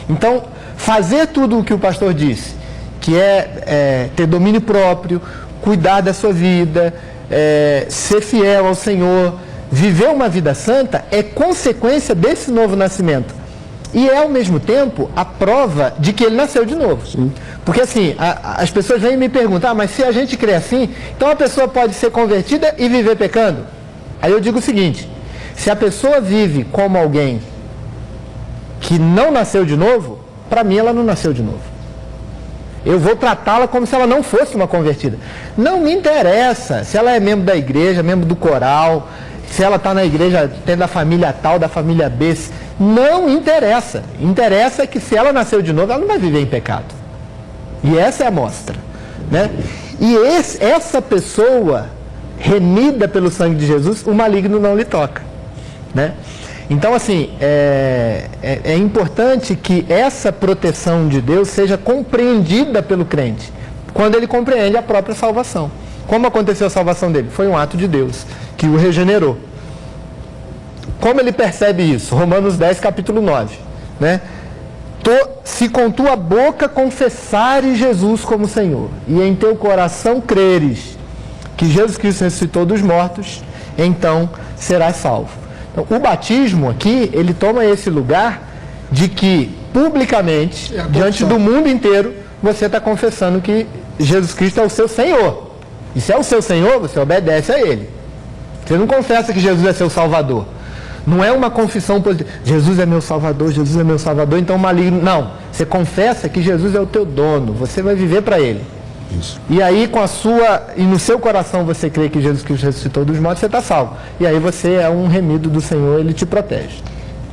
Então, fazer tudo o que o pastor disse, que é ter domínio próprio, cuidar da sua vida, ser fiel ao Senhor, viver uma vida santa, é consequência desse novo nascimento. E é, ao mesmo tempo, a prova de que ele nasceu de novo. Sim. Porque assim, as pessoas vêm me perguntar, mas se a gente crê assim, então a pessoa pode ser convertida e viver pecando? Aí eu digo o seguinte: se a pessoa vive como alguém que não nasceu de novo, para mim ela não nasceu de novo. Eu vou tratá-la como se ela não fosse uma convertida. Não me interessa se ela é membro da igreja, membro do coral, se ela está na igreja, tem da família tal, da família B. Não interessa. Interessa que se ela nasceu de novo, ela não vai viver em pecado. E essa é a mostra, né? E essa pessoa, remida pelo sangue de Jesus, o maligno não lhe toca, né? Então, assim, é importante que essa proteção de Deus seja compreendida pelo crente, quando ele compreende a própria salvação. Como aconteceu a salvação dele? Foi um ato de Deus, que o regenerou. Como ele percebe isso? Romanos 10, capítulo 9, né? Se com tua boca confessares Jesus como Senhor, e em teu coração creres que Jesus Cristo ressuscitou dos mortos, então serás salvo. Então, o batismo aqui, ele toma esse lugar de que, publicamente, diante do mundo inteiro, você está confessando que Jesus Cristo é o seu Senhor. E se é o seu Senhor, você obedece a Ele. Você não confessa que Jesus é seu Salvador. Não é uma confissão positiva. Jesus é meu Salvador, Jesus é meu Salvador, então maligno. Não. Você confessa que Jesus é o teu dono. Você vai viver para Ele. Isso. E aí e no seu coração você crê que Jesus Cristo ressuscitou dos mortos, você está salvo. E aí você é um remido do Senhor, Ele te protege.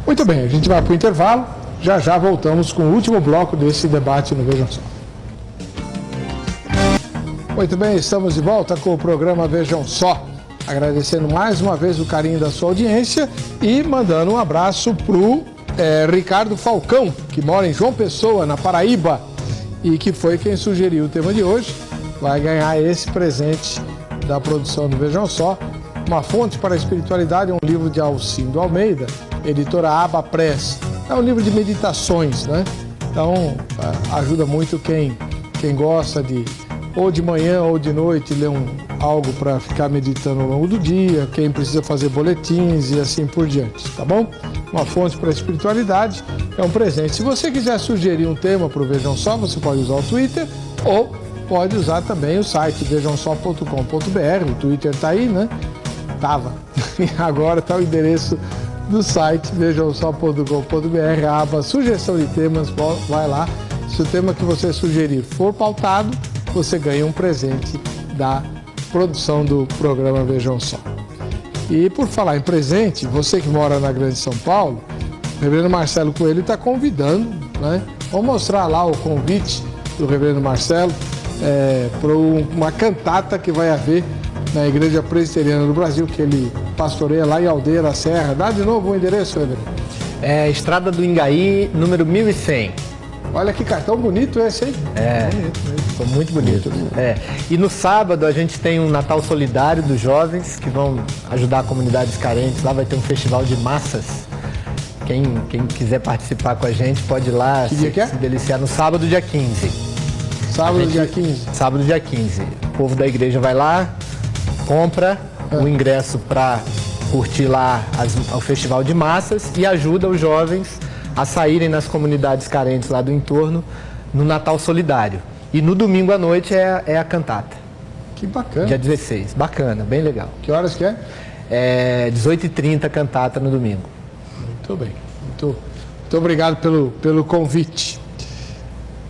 Muito bem, a gente vai para o intervalo. Já já voltamos com o último bloco desse debate no Vejam Só. Muito bem, estamos de volta com o programa Vejam Só. Agradecendo mais uma vez o carinho da sua audiência e mandando um abraço para o Ricardo Falcão, que mora em João Pessoa, na Paraíba, e que foi quem sugeriu o tema de hoje. Vai ganhar esse presente da produção do Vejam Só. Uma Fonte para a Espiritualidade, um livro de Alcindo Almeida, editora Aba Press. É um livro de meditações, né? Então, ajuda muito quem gosta de, ou de manhã ou de noite, ler algo para ficar meditando ao longo do dia, quem precisa fazer boletins e assim por diante, tá bom? Uma Fonte para a Espiritualidade é um presente. Se você quiser sugerir um tema para o Vejam Só, você pode usar o Twitter ou pode usar também o site vejamsó.com.br. O Twitter está aí, né? Tava. E agora está o endereço do site vejamsó.com.br, a aba sugestão de temas, vai lá. Se o tema que você sugerir for pautado, você ganha um presente da produção do programa Vejam Só. E por falar em presente, você que mora na Grande São Paulo, o reverendo Marcelo Coelho está convidando, né? Vou mostrar lá o convite do reverendo Marcelo para uma cantata que vai haver na Igreja Presbiteriana do Brasil, que ele pastoreia lá em Aldeia da Serra. Dá de novo o endereço, reverendo. Estrada do Ingaí, número 1100. Olha que cartão bonito esse, hein? Ficou muito bonito. E no sábado a gente tem um Natal Solidário dos jovens que vão ajudar comunidades carentes. Lá vai ter um festival de massas. Quem quiser participar com a gente pode ir lá se deliciar no sábado, dia 15. Dia 15. Sábado, dia 15. O povo da igreja vai lá, compra o ingresso para curtir lá o festival de massas e ajuda os jovens a saírem nas comunidades carentes lá do entorno no Natal Solidário. E no domingo à noite é a cantata. Que bacana. Dia 16. Bacana, bem legal. Que horas que é? 18h30 cantata no domingo. Muito bem. Muito obrigado pelo convite.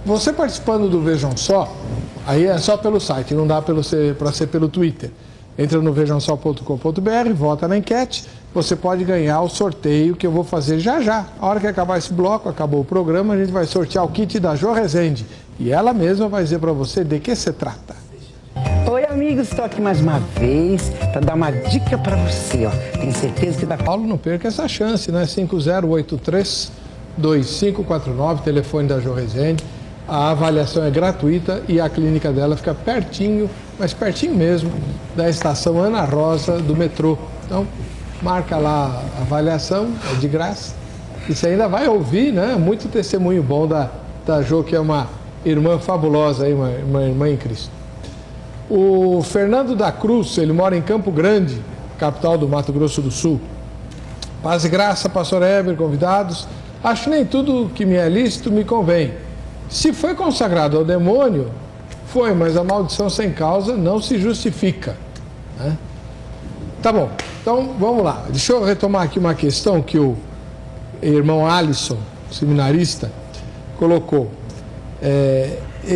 Você participando do Vejam Só, aí é só pelo site, não dá para ser pelo Twitter. Entra no vejamsó.com.br, vota na enquete, você pode ganhar o sorteio que eu vou fazer já já. A hora que acabar esse bloco, acabou o programa, a gente vai sortear o kit da Jo Rezende. E ela mesma vai dizer para você de que se trata. Oi, amigos, estou aqui mais uma vez para dar uma dica para você, ó. Tenho certeza que dá. Paulo, não perca essa chance, né? 5083-2549, telefone da Jo Rezende. A avaliação é gratuita e a clínica dela fica pertinho, mas pertinho mesmo, da estação Ana Rosa do metrô. Então, marca lá a avaliação, é de graça. E você ainda vai ouvir, né? Muito testemunho bom da Jo, que é uma irmã fabulosa, aí, uma irmã em Cristo. O Fernando da Cruz, ele mora em Campo Grande, capital do Mato Grosso do Sul. Paz e graça, pastor Heber, convidados. Acho que nem tudo que me é lícito me convém. Se foi consagrado ao demônio, foi, mas a maldição sem causa não se justifica, né? Tá bom, então vamos lá. Deixa eu retomar aqui uma questão que o irmão Alisson, seminarista, colocou.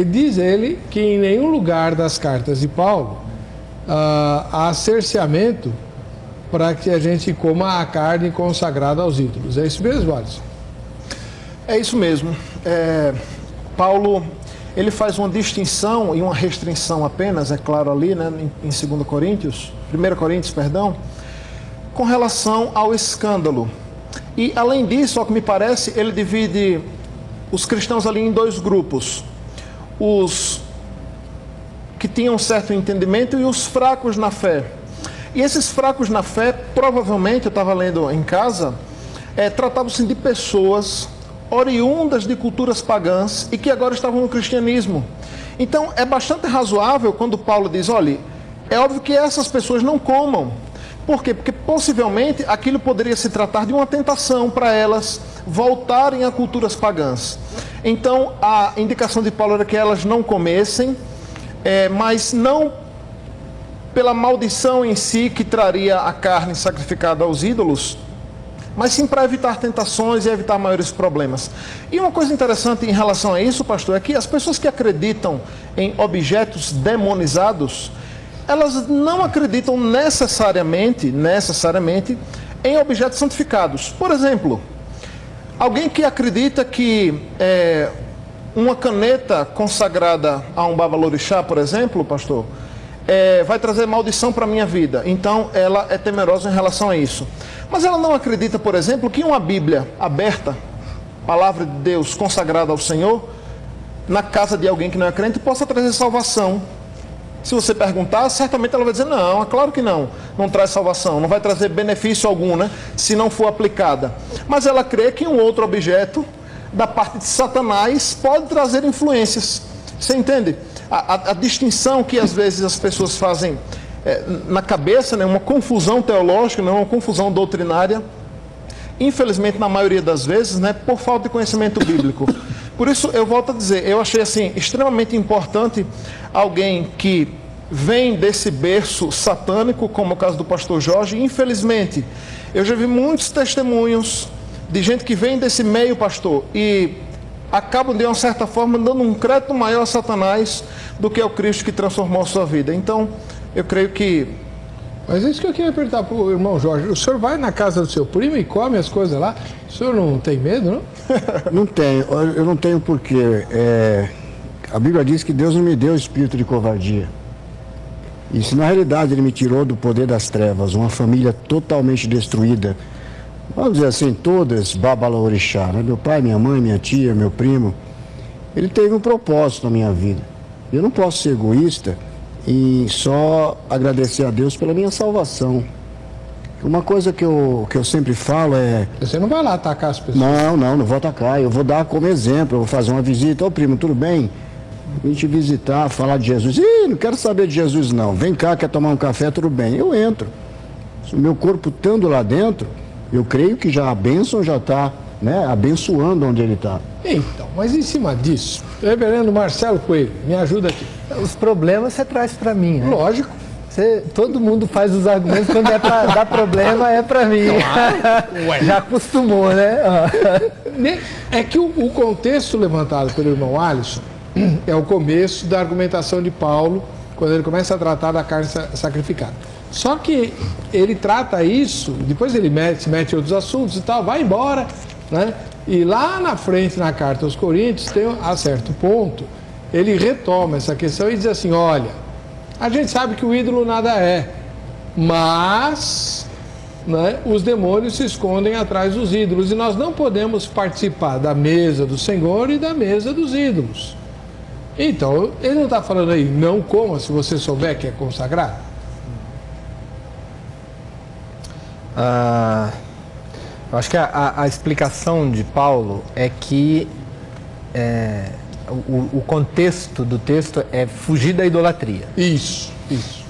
Diz ele que em nenhum lugar das cartas de Paulo há cerceamento para que a gente coma a carne consagrada aos ídolos. É isso mesmo, Alisson? É isso mesmo. Paulo, ele faz uma distinção e uma restrição apenas, é claro ali, né, em 1 Coríntios, com relação ao escândalo. E além disso, ao que me parece, ele divide os cristãos ali em dois grupos. Os que tinham certo entendimento e os fracos na fé. E esses fracos na fé, provavelmente, eu estava lendo em casa, tratavam-se de pessoas oriundas de culturas pagãs e que agora estavam no cristianismo. Então, é bastante razoável quando Paulo diz, olha, é óbvio que essas pessoas não comam. Por quê? Porque possivelmente aquilo poderia se tratar de uma tentação para elas voltarem a culturas pagãs. Então, a indicação de Paulo era que elas não comessem, mas não pela maldição em si que traria a carne sacrificada aos ídolos, mas sim para evitar tentações e evitar maiores problemas. E uma coisa interessante em relação a isso, pastor, é que as pessoas que acreditam em objetos demonizados, elas não acreditam necessariamente em objetos santificados. Por exemplo, alguém que acredita que uma caneta consagrada a um babalorixá, por exemplo, pastor, vai trazer maldição para a minha vida. Então, ela é temerosa em relação a isso. Mas ela não acredita, por exemplo, que uma Bíblia aberta, palavra de Deus consagrada ao Senhor, na casa de alguém que não é crente, possa trazer salvação. Se você perguntar, certamente ela vai dizer, não, é claro que não traz salvação, não vai trazer benefício algum, né, se não for aplicada. Mas ela crê que um outro objeto, da parte de Satanás, pode trazer influências. Você entende? A distinção que às vezes as pessoas fazem na cabeça, né, uma confusão teológica, não uma confusão doutrinária, infelizmente na maioria das vezes, né, por falta de conhecimento bíblico. Por isso eu volto a dizer, eu achei assim extremamente importante alguém que vem desse berço satânico, como o caso do pastor Jorge. Infelizmente, eu já vi muitos testemunhos de gente que vem desse meio, pastor, e acabam de uma certa forma dando um crédito maior a Satanás do que ao Cristo que transformou a sua vida. Então, eu creio que... Mas é isso que eu queria perguntar para o irmão Jorge. O senhor vai na casa do seu primo e come as coisas lá? O senhor não tem medo, não? Não tenho, eu não tenho porque a Bíblia diz que Deus não me deu espírito de covardia. E se na realidade Ele me tirou do poder das trevas, uma família totalmente destruída, vamos dizer assim, todas babalorixá, né? Meu pai, minha mãe, minha tia, meu primo, Ele teve um propósito na minha vida. Eu não posso ser egoísta e só agradecer a Deus pela minha salvação. Uma coisa que eu sempre falo é... Você não vai lá atacar as pessoas? Não vou atacar. Eu vou dar como exemplo, eu vou fazer uma visita. Ô primo, tudo bem? Vim te visitar, falar de Jesus. Ih, não quero saber de Jesus não. Vem cá, quer tomar um café, tudo bem. Eu entro. Se o meu corpo estando lá dentro, eu creio que já a bênção já está, né, abençoando onde ele está. Então, mas em cima disso, reverendo Marcelo Coelho, me ajuda aqui. Os problemas você traz para mim, né? Lógico. Todo mundo faz os argumentos, quando é para dar problema é para mim. Já acostumou, né? É que o contexto levantado pelo irmão Alisson é o começo da argumentação de Paulo, quando ele começa a tratar da carne sacrificada. Só que ele trata isso, depois ele se mete em outros assuntos e tal, vai embora, né? E lá na frente, na carta aos Coríntios, a certo ponto, ele retoma essa questão e diz assim, olha, a gente sabe que o ídolo nada é, mas, né, os demônios se escondem atrás dos ídolos e nós não podemos participar da mesa do Senhor e da mesa dos ídolos. Então, ele não está falando aí, não coma se você souber que é consagrado? Eu acho que a explicação de Paulo é que o contexto do texto é fugir da idolatria. Isso.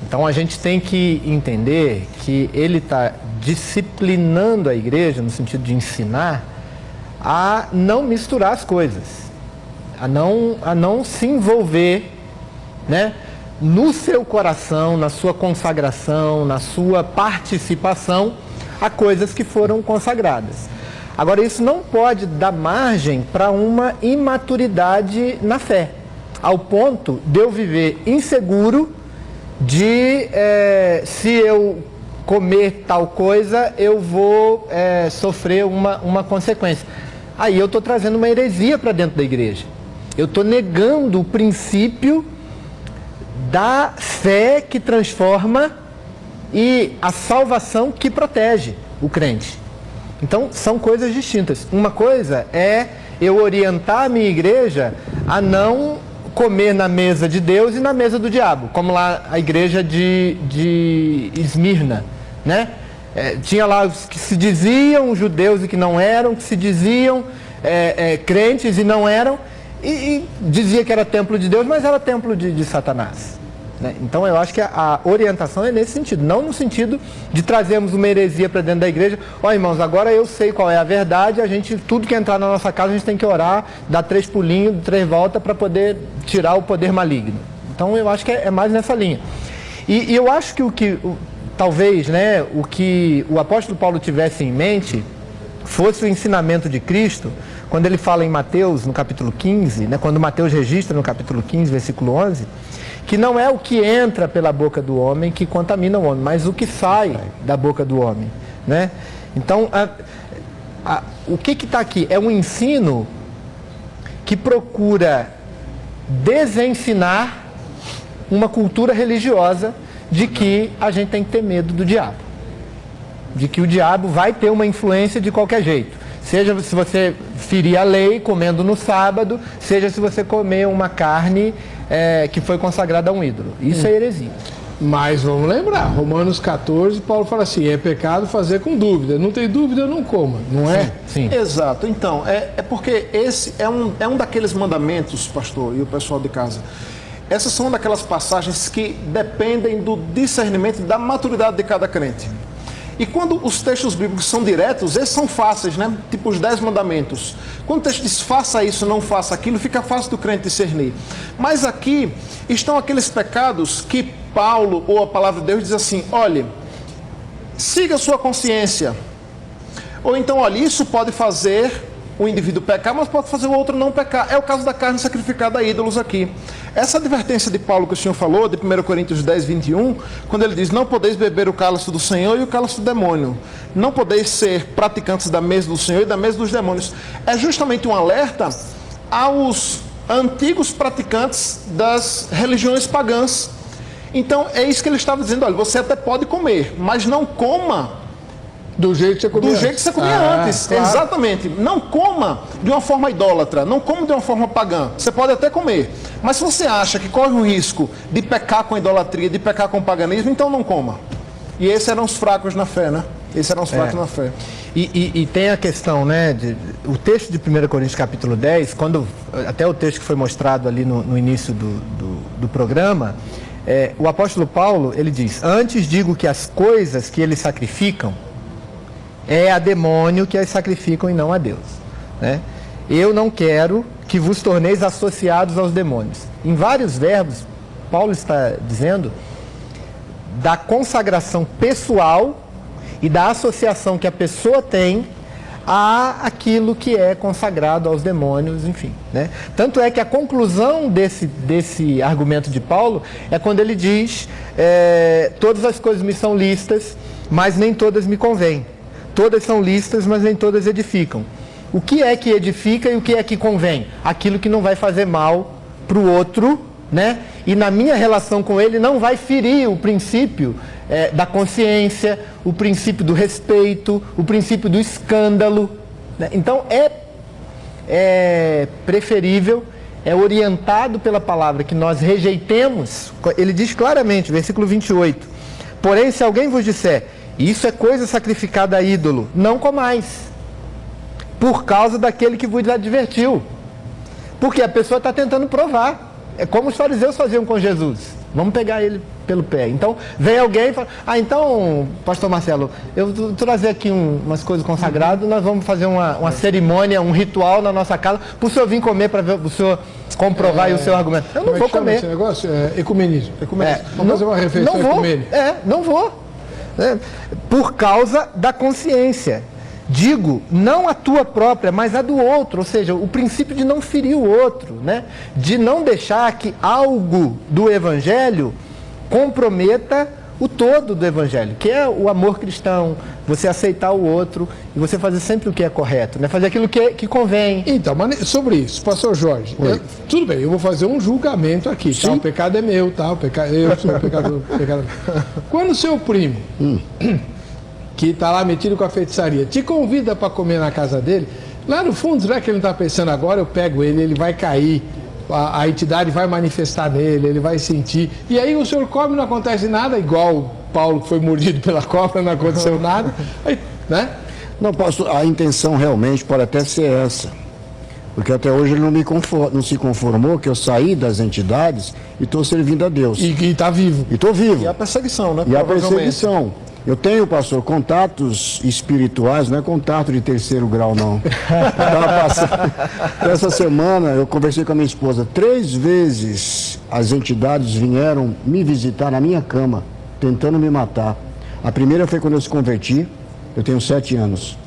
Então a gente tem que entender que ele está disciplinando a igreja, no sentido de ensinar, a não misturar as coisas, a não se envolver, né, no seu coração, na sua consagração, na sua participação a coisas que foram consagradas. Agora, isso não pode dar margem para uma imaturidade na fé, ao ponto de eu viver inseguro de se eu comer tal coisa, eu vou sofrer uma consequência. Aí eu estou trazendo uma heresia para dentro da igreja. Eu estou negando o princípio da fé que transforma e a salvação que protege o crente. Então, são coisas distintas. Uma coisa é eu orientar a minha igreja a não comer na mesa de Deus e na mesa do diabo, como lá a igreja de Esmirna, né? Tinha lá os que se diziam judeus e que não eram, que se diziam crentes e não eram, e dizia que era templo de Deus, mas era templo de Satanás. Né? Então eu acho que a orientação é nesse sentido, não no sentido de trazermos uma heresia para dentro da igreja. Ó, irmãos, agora eu sei qual é a verdade, tudo que entrar na nossa casa a gente tem que orar, dar 3 pulinhos, 3 voltas para poder tirar o poder maligno. Então eu acho que é mais nessa linha. E eu acho que talvez, né, o que o apóstolo Paulo tivesse em mente fosse o ensinamento de Cristo, quando ele fala em Mateus, no capítulo 15, né, quando Mateus registra no capítulo 15, versículo 11, que não é o que entra pela boca do homem que contamina o homem, mas o que sai da boca do homem, né? Então, o que está aqui? É um ensino que procura desensinar uma cultura religiosa de que a gente tem que ter medo do diabo. De que o diabo vai ter uma influência de qualquer jeito. Seja se você ferir a lei comendo no sábado, seja se você comer uma carne que foi consagrada a um ídolo. Isso é heresia. Mas vamos lembrar, Romanos 14, Paulo fala assim, é pecado fazer com dúvida. Não tem dúvida, não coma, não é? Sim. Exato. Então, é porque esse é um daqueles mandamentos, pastor, e o pessoal de casa. Essas são daquelas passagens que dependem do discernimento, da maturidade de cada crente. E quando os textos bíblicos são diretos, esses são fáceis, né? Tipo os 10 mandamentos. Quando o texto diz faça isso, não faça aquilo, fica fácil do crente discernir. Mas aqui estão aqueles pecados que Paulo, ou a palavra de Deus, diz assim, olhe, siga a sua consciência. Ou então, olha, isso pode fazer o indivíduo pecar, mas pode fazer o outro não pecar. É o caso da carne sacrificada a ídolos aqui. Essa advertência de Paulo que o senhor falou, de 1 Coríntios 10, 21, quando ele diz, não podeis beber o cálice do Senhor e o cálice do demônio. Não podeis ser praticantes da mesa do Senhor e da mesa dos demônios. É justamente um alerta aos antigos praticantes das religiões pagãs. Então, é isso que ele estava dizendo, olha, você até pode comer, mas não coma do jeito que você comia, antes. Claro. Exatamente. Não coma de uma forma idólatra, não coma de uma forma pagã. Você pode até comer. Mas se você acha que corre o risco de pecar com idolatria, de pecar com paganismo, então não coma. E esses eram os fracos na fé, né? Esses eram os fracos na fé. E tem a questão, né? O texto de 1 Coríntios capítulo 10, até o texto que foi mostrado ali no início do programa, o apóstolo Paulo, ele diz, antes digo que as coisas que eles sacrificam, é a demônio que as sacrificam e não a Deus, né? Eu não quero que vos torneis associados aos demônios. Em vários verbos, Paulo está dizendo da consagração pessoal e da associação que a pessoa tem a aquilo que é consagrado aos demônios, enfim, né? Tanto é que a conclusão desse argumento de Paulo é quando ele diz, todas as coisas me são lícitas, mas nem todas me convêm. Todas são lícitas, mas nem todas edificam. O que é que edifica e o que é que convém? Aquilo que não vai fazer mal para o outro, né? E na minha relação com ele não vai ferir o princípio da consciência, o princípio do respeito, o princípio do escândalo, né? Então é preferível, é orientado pela palavra que nós rejeitemos. Ele diz claramente, versículo 28, porém se alguém vos disser, isso é coisa sacrificada a ídolo, não comais, por causa daquele que vos advertiu. Porque a pessoa está tentando provar. É como os fariseus faziam com Jesus. Vamos pegar ele pelo pé. Então, vem alguém e fala, então, pastor Marcelo, eu vou trazer aqui umas coisas consagradas, nós vamos fazer uma cerimônia, um ritual na nossa casa, para o senhor vir comer, para o senhor comprovar aí o seu argumento. Eu não vou comer. Esse negócio é ecumenismo. Vamos fazer uma refeição ecumênica. Não vou. Por causa da consciência. Digo, não a tua própria, mas a do outro, ou seja, o princípio de não ferir o outro, né? De não deixar que algo do Evangelho comprometa o todo do Evangelho, que é o amor cristão, você aceitar o outro e você fazer sempre o que é correto, né? Fazer aquilo que convém. Então, mas sobre isso, pastor Jorge, tudo bem, eu vou fazer um julgamento aqui, tá? O pecado é meu, tá? Eu sou o pecador. Quando o seu primo, que está lá metido com a feitiçaria, te convida para comer na casa dele, lá no fundo, será que ele não está pensando agora, eu pego ele vai cair, a entidade vai manifestar nele, ele vai sentir, e aí o senhor come e não acontece nada, igual Paulo que foi mordido pela cobra, não aconteceu nada, aí, né? Não, pastor, a intenção realmente pode até ser essa, porque até hoje ele não se conformou que eu saí das entidades e estou servindo a Deus. E está vivo. E estou vivo. E a perseguição, né? E a perseguição. Eu tenho, pastor, contatos espirituais, não é contato de terceiro grau, não. Essa semana eu conversei com a minha esposa. 3 vezes as entidades vieram me visitar na minha cama, tentando me matar. A primeira foi quando eu se converti, eu tenho 7 anos.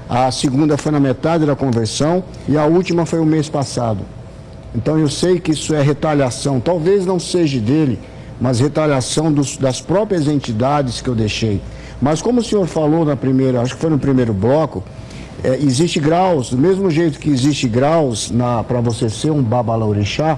A segunda foi na metade da conversão e a última foi o mês passado. Então eu sei que isso é retaliação, talvez não seja dele, mas retaliação das próprias entidades que eu deixei. Mas como o senhor falou na primeira, acho que foi no primeiro bloco, existe graus, do mesmo jeito que existe graus para você ser um babalaorixá,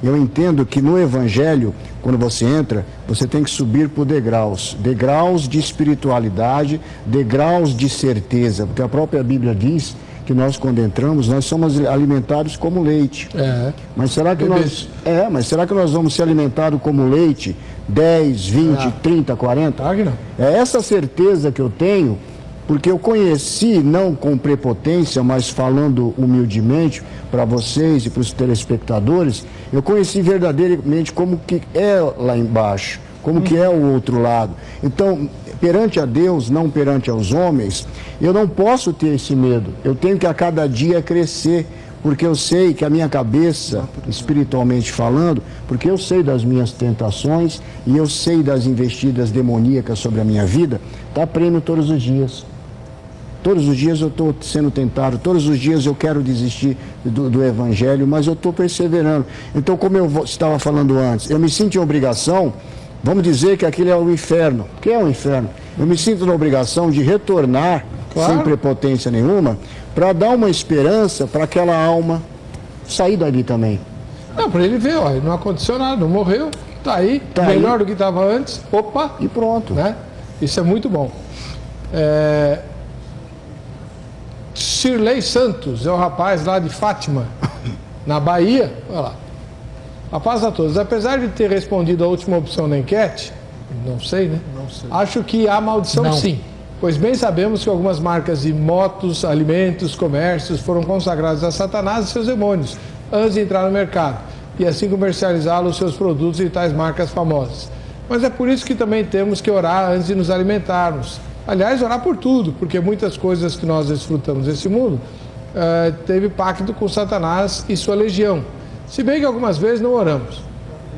eu entendo que no Evangelho, quando você entra, você tem que subir por degraus. Degraus de espiritualidade, degraus de certeza. Porque a própria Bíblia diz que nós, quando entramos, nós somos alimentados como leite. Mas será que nós vamos ser alimentados como leite 10, 20, 30, 40? Claro que não. É essa certeza que eu tenho, porque eu conheci, não com prepotência, mas falando humildemente para vocês e para os telespectadores, eu conheci verdadeiramente como que é lá embaixo, como que é o outro lado. Então, perante a Deus, não perante aos homens, eu não posso ter esse medo. Eu tenho que a cada dia crescer, porque eu sei que a minha cabeça, espiritualmente falando, porque eu sei das minhas tentações e eu sei das investidas demoníacas sobre a minha vida, está prêmio todos os dias. Todos os dias eu estou sendo tentado, todos os dias eu quero desistir do Evangelho, mas eu estou perseverando. Então, como eu estava falando antes, eu me sinto em obrigação, vamos dizer que aquilo é o inferno. O que é o inferno? Eu me sinto na obrigação de retornar, sem prepotência nenhuma, para dar uma esperança para aquela alma sair dali também. Não, para ele ver, ó, não aconteceu nada, não morreu, tá aí, melhor do que estava antes, opa. E pronto. Né? Isso é muito bom. Cirlei Santos é o rapaz lá de Fátima, na Bahia. Olha lá. A paz a todos. Apesar de ter respondido a última opção da enquete, não sei, né? Não sei. Acho que há maldição sim. Pois bem sabemos que algumas marcas de motos, alimentos, comércios foram consagrados a Satanás e seus demônios antes de entrar no mercado e assim comercializá-los seus produtos e tais marcas famosas. Mas é por isso que também temos que orar antes de nos alimentarmos. Aliás, orar por tudo, porque muitas coisas que nós desfrutamos desse mundo teve pacto com Satanás e sua legião. Se bem que algumas vezes não oramos.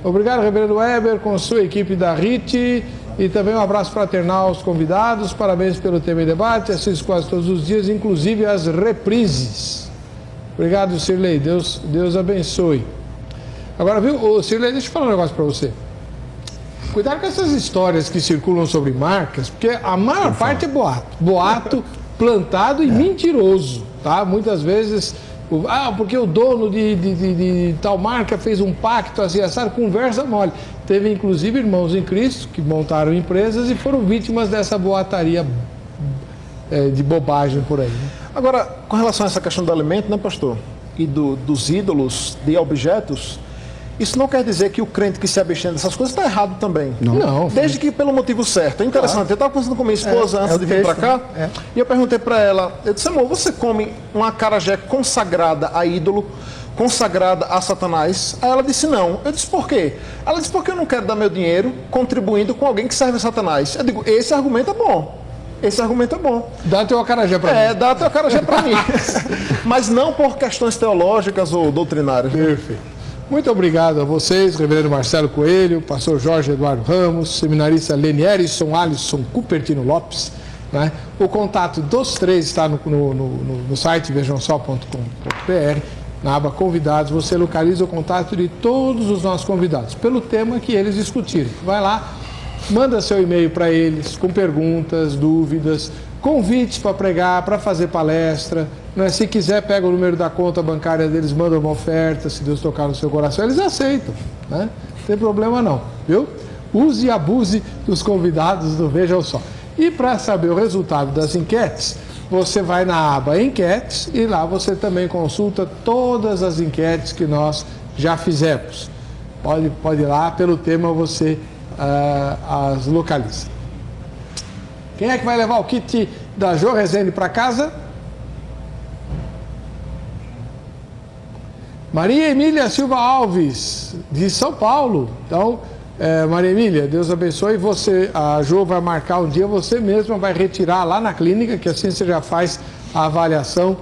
Obrigado, Reverendo Weber, com sua equipe da RIT, e também um abraço fraternal aos convidados. Parabéns pelo tema e debate, assisto quase todos os dias, inclusive as reprises. Obrigado, Cirlei, Deus abençoe. Agora, viu, Cirlei, deixa eu falar um negócio para você. Cuidado com essas histórias que circulam sobre marcas, porque a maior parte é boato. Boato plantado e mentiroso, tá? Muitas vezes, porque o dono de tal marca fez um pacto assim, assado, conversa mole. Teve inclusive irmãos em Cristo que montaram empresas e foram vítimas dessa boataria de bobagem por aí. Né? Agora, com relação a essa questão do alimento, né, pastor? E dos ídolos, de objetos, isso não quer dizer que o crente que se abstém dessas coisas está errado também. Não. Desde que pelo motivo certo. É interessante. Eu estava conversando com minha esposa antes de vir para cá, e eu perguntei para ela, eu disse, amor, você come uma acarajé consagrada a ídolo, consagrada a Satanás? Aí ela disse, não. Eu disse, por quê? Ela disse, porque eu não quero dar meu dinheiro contribuindo com alguém que serve a Satanás. Eu digo, esse argumento é bom. Esse argumento é bom. Dá teu acarajé para mim. Dá teu acarajé para mim. Mas não por questões teológicas ou doutrinárias. Perfeito. Muito obrigado a vocês, Reverendo Marcelo Coelho, pastor Jorge Eduardo Ramos, seminarista Lenierison Alisson Cupertino Lopes. Né? O contato dos três está no site vejamsó.com.br. Na aba convidados, você localiza o contato de todos os nossos convidados, pelo tema que eles discutirem. Vai lá, manda seu e-mail para eles, com perguntas, dúvidas, convites para pregar, para fazer palestra. Né? Se quiser, pega o número da conta bancária deles, manda uma oferta, se Deus tocar no seu coração, eles aceitam. Né? Não tem problema não, viu? Use e abuse dos convidados do Vejam Só. E para saber o resultado das enquetes, você vai na aba Enquetes e lá você também consulta todas as enquetes que nós já fizemos. Pode ir lá, pelo tema você as localiza. Quem é que vai levar o kit da Jo Rezende para casa? Maria Emília Silva Alves, de São Paulo. Então, Maria Emília, Deus abençoe. Você, a Jo vai marcar um dia, você mesma vai retirar lá na clínica, que assim você já faz a avaliação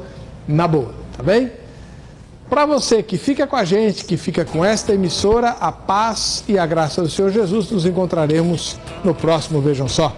na boa, tá bem? Para você que fica com a gente, que fica com esta emissora, a paz e a graça do Senhor Jesus, nos encontraremos no próximo Vejam Só.